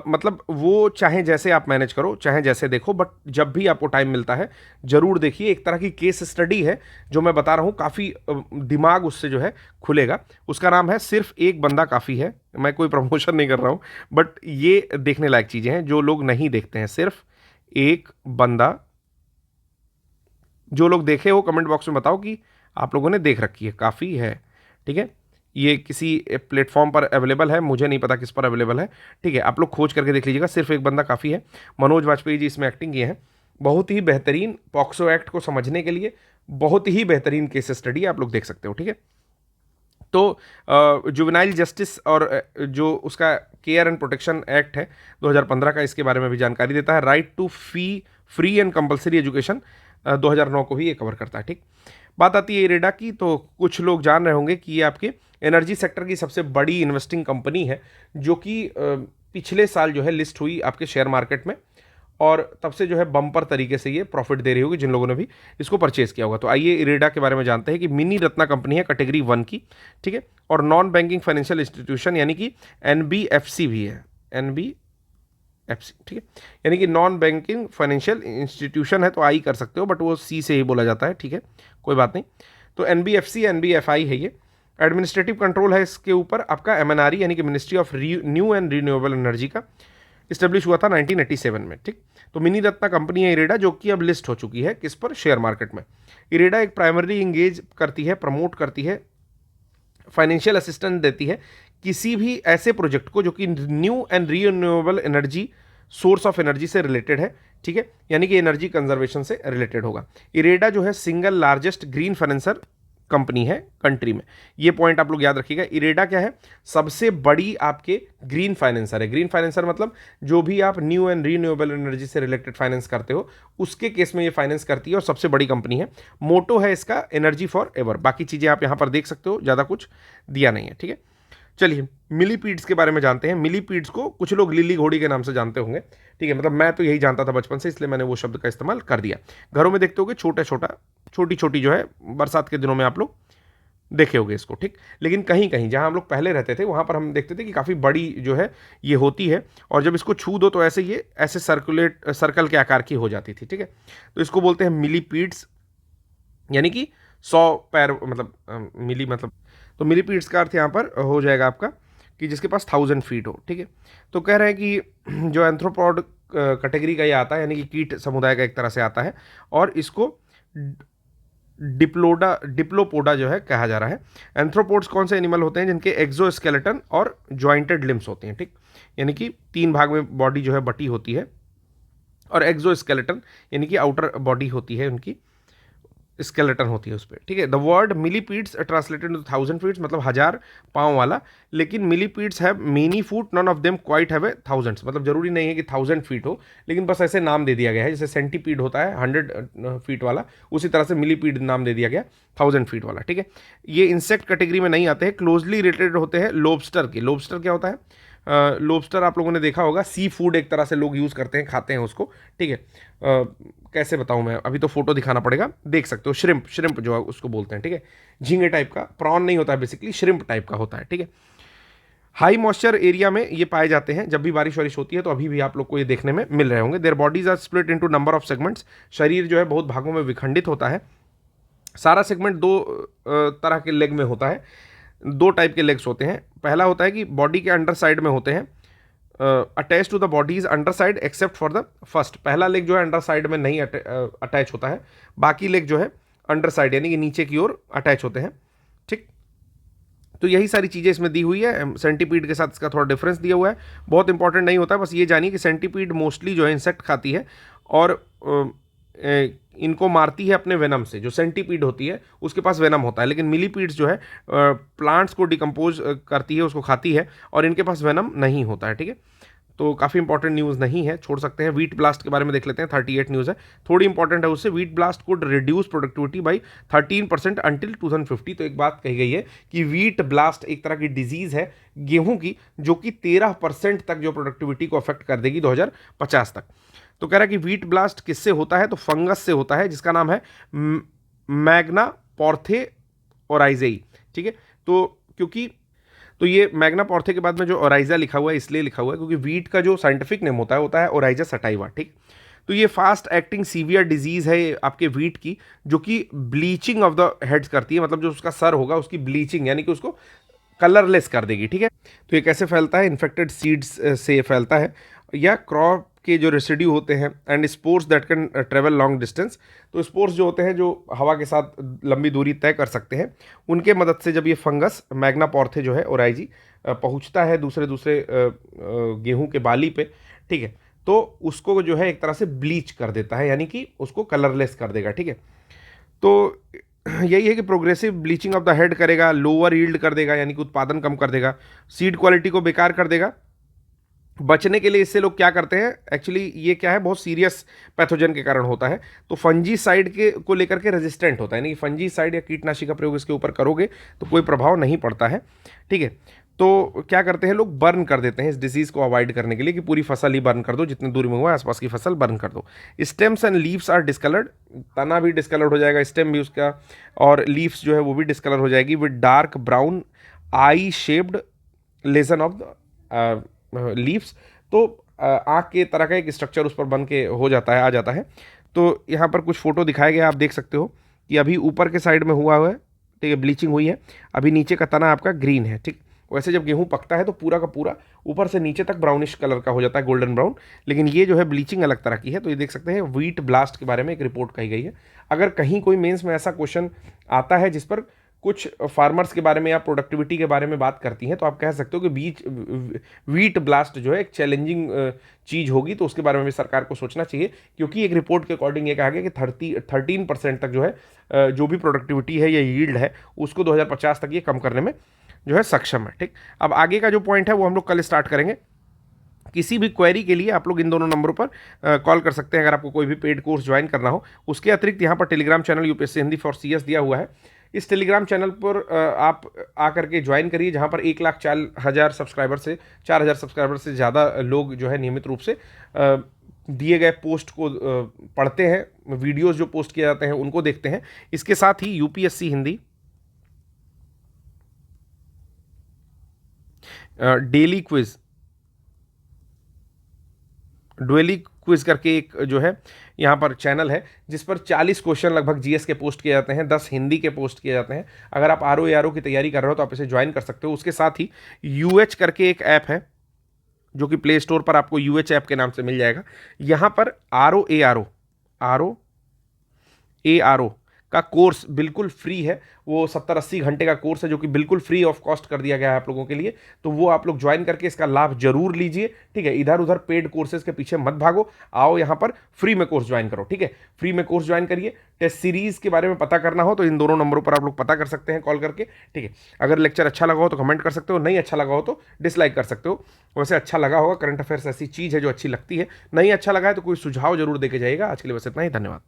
मतलब वो चाहे जैसे आप मैनेज करो, चाहे जैसे देखो, बट जब भी आपको टाइम मिलता है ज़रूर देखिए। एक तरह की केस स्टडी है जो मैं बता रहा हूँ, काफ़ी दिमाग उससे जो है खुलेगा। उसका नाम है सिर्फ एक बंदा काफ़ी है। मैं कोई प्रमोशन नहीं कर रहा हूँ, बट ये देखने लायक चीज़ें हैं जो लोग नहीं देखते हैं। सिर्फ एक बंदा, जो लोग देखे हो कमेंट बॉक्स में बताओ कि आप लोगों ने देख रखी है, काफ़ी है। ठीक है, ये किसी प्लेटफॉर्म पर अवेलेबल है, मुझे नहीं पता किस पर अवेलेबल है। ठीक है, आप लोग खोज करके देख लीजिएगा, सिर्फ एक बंदा काफ़ी है। मनोज वाजपेयी जी इसमें एक्टिंग किए हैं। बहुत ही बेहतरीन, पॉक्सो एक्ट को समझने के लिए बहुत ही बेहतरीन केस स्टडी आप लोग देख सकते हो। ठीक है, तो जुवेनाइल जस्टिस और जो उसका केयर एंड प्रोटेक्शन एक्ट है 2015 का, इसके बारे में भी जानकारी देता है। Right to free and compulsory education 2009 को ही ये कवर करता है। ठीक, बात आती है इरेडा की, तो कुछ लोग जान रहे होंगे कि ये आपके एनर्जी सेक्टर की सबसे बड़ी इन्वेस्टिंग कंपनी है, जो कि पिछले साल जो है लिस्ट हुई आपके शेयर मार्केट में, और तब से जो है बम्पर तरीके से ये प्रॉफिट दे रही होगी जिन लोगों ने भी इसको परचेज किया होगा। तो आइए इरेडा के बारे में जानते हैं कि मिनी रत्ना कंपनी है कैटेगरी 1 की। ठीक है, और नॉन बैंकिंग फाइनेंशियल इंस्टीट्यूशन यानी कि NBFC भी है, NBFC। ठीक है, यानी कि नॉन बैंकिंग फाइनेंशियल इंस्टीट्यूशन है, तो आई कर सकते हो, बट वो C से ही बोला जाता है। ठीक है, कोई बात नहीं। तो NBFC NBFI है ये। एडमिनिस्ट्रेटिव कंट्रोल है इसके ऊपर आपका MNRE यानी कि ministry of new and renewable energy का, इस्टेब्लिश हुआ था 1987 में। ठीक, तो मिनी रत्ना कंपनी है इरेडा, जो कि अब लिस्ट हो चुकी है किस पर, शेयर मार्केट में। इरेडा एक प्राइमरी इंगेज करती है, प्रमोट करती है, फाइनेंशियल असिस्टेंस देती है किसी भी ऐसे प्रोजेक्ट को जो कि new and renewable energy source of energy से रिलेटेड है। ठीक है, यानी कि एनर्जी कंजर्वेशन से रिलेटेड होगा। इरेडा जो है single largest green financer company है कंट्री में। ये पॉइंट आप लोग याद रखिएगा। इरेडा क्या है, सबसे बड़ी आपके ग्रीन फाइनेंसर है। ग्रीन फाइनेंसर मतलब जो भी आप न्यू एंड रीन्यूएबल एनर्जी से रिलेटेड फाइनेंस करते हो उसके केस में ये फाइनेंस करती है, और सबसे बड़ी कंपनी है। मोटो है इसका एनर्जी फॉर एवर। बाकी चीज़ें आप यहाँ पर देख सकते हो, ज़्यादा कुछ दिया नहीं है। ठीक है, चलिए मिलीपीड्स के बारे में जानते हैं। मिलीपीड्स को कुछ लोग लिली घोड़ी के नाम से जानते होंगे। ठीक है, मतलब मैं तो यही जानता था बचपन से, इसलिए मैंने वो शब्द का इस्तेमाल कर दिया। घरों में देखते होगे छोटी छोटी जो है, बरसात के दिनों में आप लोग देखे होगे इसको। ठीक, लेकिन कहीं कहीं जहां हम लोग पहले रहते थे वहां पर हम देखते थे कि काफ़ी बड़ी जो है ये होती है, और जब इसको छू दो तो ऐसे ये ऐसे सर्कल के आकार की हो जाती थी। ठीक है, तो इसको बोलते हैं मिलीपीड्स, यानी कि 100 पैर, मतलब मिली मतलब, तो मिलीपीड्स का अर्थ यहाँ पर हो जाएगा आपका कि जिसके पास 1000 फीट हो। ठीक है, तो कह रहे हैं कि जो एंथ्रोपॉड कैटेगरी का ये आता है, यानी कि कीट समुदाय का एक तरह से आता है, और इसको डिप्लोपोडा जो है कहा जा रहा है। एंथ्रोपोड्स कौन से एनिमल होते हैं जिनके एक्सोस्केलेटन और ज्वाइंटेड लिम्स होते हैं। ठीक, यानी कि 3 भाग में बॉडी जो है बटी होती है, और एक्सोस्केलेटन यानी कि आउटर बॉडी होती है उनकी, स्केलेटन होती है उस पर, ठीक है। The word millipedes translated to 1000 feets, मतलब 1000 पाँव वाला, लेकिन millipedes have many foot, none of them quite have a thousands, मतलब जरूरी नहीं है कि 1000 फीट हो, लेकिन बस ऐसे नाम दे दिया गया है। जैसे सेंटीपीड होता है 100 फीट वाला, उसी तरह से मिलीपीड नाम दे दिया गया 1000 फीट वाला, ठीक है। ये इंसेक्ट कैटेगरी में नहीं आते हैं, क्लोजली रिलेटेड होते हैं लोबस्टर के। लोबस्टर क्या होता है? लोबस्टर आप लोगों ने देखा होगा, सी फूड एक तरह से लोग यूज़ करते हैं, खाते हैं उसको, ठीक है। कैसे बताऊं मैं, अभी तो फोटो दिखाना पड़ेगा, देख सकते हो। श्रिम्प, श्रिम्प जो है उसको बोलते हैं, ठीक है। झींगे टाइप का, प्रॉन नहीं होता है बेसिकली, श्रिम्प टाइप का होता है, ठीक है। हाई मॉइस्चर एरिया में ये पाए जाते हैं, जब भी बारिश वारिश होती है तो अभी भी आप लोग को ये देखने में मिल रहे होंगे। Their bodies are split into number of segments, शरीर जो है बहुत भागों में विखंडित होता है। सारा सेगमेंट दो तरह के लेग में होता है, दो टाइप के लेग्स होते हैं। पहला होता है कि बॉडी के अंडर साइड में होते हैं, attach to the bodies under side except for the first. पहला लेग जो है अंडर साइड में नहीं अटैच होता है, बाकी लेग जो है अंडर साइड यानी कि नीचे की ओर अटैच होते हैं, ठीक। तो यही सारी चीज़ें इसमें दी हुई है। सेंटीपीड के साथ इसका थोड़ा डिफरेंस दिया हुआ है, बहुत इंपॉर्टेंट नहीं होता है, बस ये जानिए कि सेंटीपीड मोस्टली जो है इंसेक्ट खाती है और इनको मारती है अपने वेनम से। जो सेंटीपीड होती है उसके पास वेनम होता है, लेकिन मिलीपीड्स जो है प्लांट्स को डिकम्पोज करती है, उसको खाती है, और इनके पास वेनम नहीं होता है, ठीक है। तो काफ़ी इंपॉर्टेंट न्यूज़ नहीं है, छोड़ सकते हैं। वीट ब्लास्ट के बारे में देख लेते हैं, 38 न्यूज़ है, थोड़ी इंपॉर्टेंट है उससे। Wheat blast could reduce productivity by 13% until 2050। तो एक बात कही गई है कि वीट ब्लास्ट एक तरह की डिजीज़ है गेहूं की, जो कि 13% तक जो प्रोडक्टिविटी को अफेक्ट कर देगी 2050 तक। तो कह रहा है कि वीट ब्लास्ट किससे होता है, तो फंगस से होता है, जिसका नाम है मैग्ना पॉर्थे ओराइजेई, ठीक है। तो ये मैग्ना पॉर्थे के बाद में जो ओराइजा लिखा हुआ है इसलिए लिखा हुआ है क्योंकि वीट का जो साइंटिफिक नेम होता है ओराइजा सटाइवा, ठीक। तो ये फास्ट एक्टिंग सीवियर डिजीज है आपके वीट की, जो कि ब्लीचिंग ऑफ द हेड्स करती है, मतलब जो उसका सर होगा उसकी ब्लीचिंग यानी कि उसको कलरलेस कर देगी, ठीक है। तो ये कैसे फैलता है? इन्फेक्टेड सीड्स से फैलता है, या क्रॉप के जो रेसिड्यू होते हैं, and spores that can travel long distance. तो स्पोर्स जो होते हैं जो हवा के साथ लंबी दूरी तय कर सकते हैं, उनके मदद से जब ये फंगस मैग्ना पॉर्थे जो है ओराइजी पहुंचता है दूसरे गेहूं के बाली पे, ठीक है, तो उसको जो है एक तरह से ब्लीच कर देता है, यानी कि उसको कलरलेस कर देगा, ठीक है। तो यही है कि progressive bleaching of the head करेगा, लोअर यील्ड कर देगा यानी कि उत्पादन कम कर देगा, सीड क्वालिटी को बेकार कर देगा। बचने के लिए इससे लोग क्या करते हैं, एक्चुअली ये क्या है, बहुत सीरियस पैथोजन के कारण होता है, तो फंजीसाइड के को लेकर के रेजिस्टेंट होता है, यानी कि फंजीसाइड या कीटनाशी का प्रयोग इसके ऊपर करोगे तो कोई प्रभाव नहीं पड़ता है, ठीक है। तो क्या करते हैं लोग, बर्न कर देते हैं इस डिजीज़ को अवॉइड करने के लिए, कि पूरी फसल ही बर्न कर दो, जितनी दूरी में हुआ आसपास की फसल बर्न कर दो। Stems and leaves are discoloured, तना भी डिस्कलर्ड हो जाएगा, स्टेम भी उसका, और लीव्स जो है वो भी डिस्कलर हो जाएगी with dark brown eye shaped lesion of the leaves. तो आँख के तरह का एक स्ट्रक्चर उस पर बन के हो जाता है, आ जाता है। तो यहाँ पर कुछ फोटो दिखाया गया, आप देख सकते हो कि अभी ऊपर के साइड में हुआ है, ठीक है, ब्लीचिंग हुई है, अभी नीचे का तना आपका ग्रीन है, ठीक। वैसे जब गेहूं पकता है तो पूरा का पूरा ऊपर से नीचे तक ब्राउनिश कलर का हो जाता है, गोल्डन ब्राउन, लेकिन ये जो है ब्लीचिंग अलग तरह की है। तो ये देख सकते हैं वीट ब्लास्ट के बारे में एक रिपोर्ट कही गई है। अगर कहीं कोई मेंस में ऐसा क्वेश्चन आता है जिस पर कुछ फार्मर्स के बारे में या प्रोडक्टिविटी के बारे में बात करती हैं, तो आप कह सकते हो कि वीट ब्लास्ट जो है एक चैलेंजिंग चीज़ होगी, तो उसके बारे में भी सरकार को सोचना चाहिए, क्योंकि एक रिपोर्ट के अकॉर्डिंग ये कहा गया कि 13% तक जो है जो भी प्रोडक्टिविटी है या यील्ड है उसको 2050 तक ये कम करने में जो है सक्षम है, ठीक। अब आगे का जो पॉइंट है वो हम लोग कल स्टार्ट करेंगे। किसी भी क्वेरी के लिए आप लोग इन दोनों नंबरों पर कॉल कर सकते हैं अगर आपको कोई भी पेड कोर्स ज्वाइन करना हो। उसके अतिरिक्त यहाँ पर Telegram channel UPSC Hindi for CS दिया हुआ है, इस टेलीग्राम चैनल पर आप आकर के ज्वाइन करिए, जहाँ पर 1,04,000 सब्सक्राइबर से 4,000 सब्सक्राइबर से ज़्यादा लोग जो है नियमित रूप से दिए गए पोस्ट को पढ़ते हैं, वीडियोस जो पोस्ट किए जाते हैं उनको देखते हैं। इसके साथ ही यूपीएससी हिंदी डेली क्विज करके एक जो है यहाँ पर चैनल है, जिस पर 40 क्वेश्चन लगभग जीएस के पोस्ट किए जाते हैं, 10 हिंदी के पोस्ट किए जाते हैं। अगर आप आरओ की तैयारी कर रहे हो तो आप इसे ज्वाइन कर सकते हो। उसके साथ ही यूएच करके एक ऐप है जो कि प्ले स्टोर पर आपको यूएच ऐप के नाम से मिल जाएगा। यहाँ पर आरओ का कोर्स बिल्कुल फ्री है। वो 70-80 घंटे का कोर्स है जो कि बिल्कुल फ्री ऑफ कॉस्ट कर दिया गया है आप लोगों के लिए। तो वो आप लोग ज्वाइन करके इसका लाभ जरूर लीजिए, ठीक है। इधर उधर पेड कोर्सेज के पीछे मत भागो, आओ यहाँ पर फ्री में कोर्स ज्वाइन करो, ठीक है। फ्री में कोर्स ज्वाइन करिए। टेस्ट सीरीज के बारे में पता करना हो तो इन दोनों नंबरों पर आप लोग पता कर सकते हैं कॉल करके, ठीक है। अगर लेक्चर अच्छा लगा हो तो कमेंट कर सकते हो, नहीं अच्छा लगा हो तो डिसलाइक कर सकते हो। वैसे अच्छा लगा होगा, करंट अफेयर्स ऐसी चीज़ है जो अच्छी लगती है। नहीं अच्छा लगा है तो कोई सुझाव जरूर देके जाइएगा। आज के लिए बस इतना ही, धन्यवाद।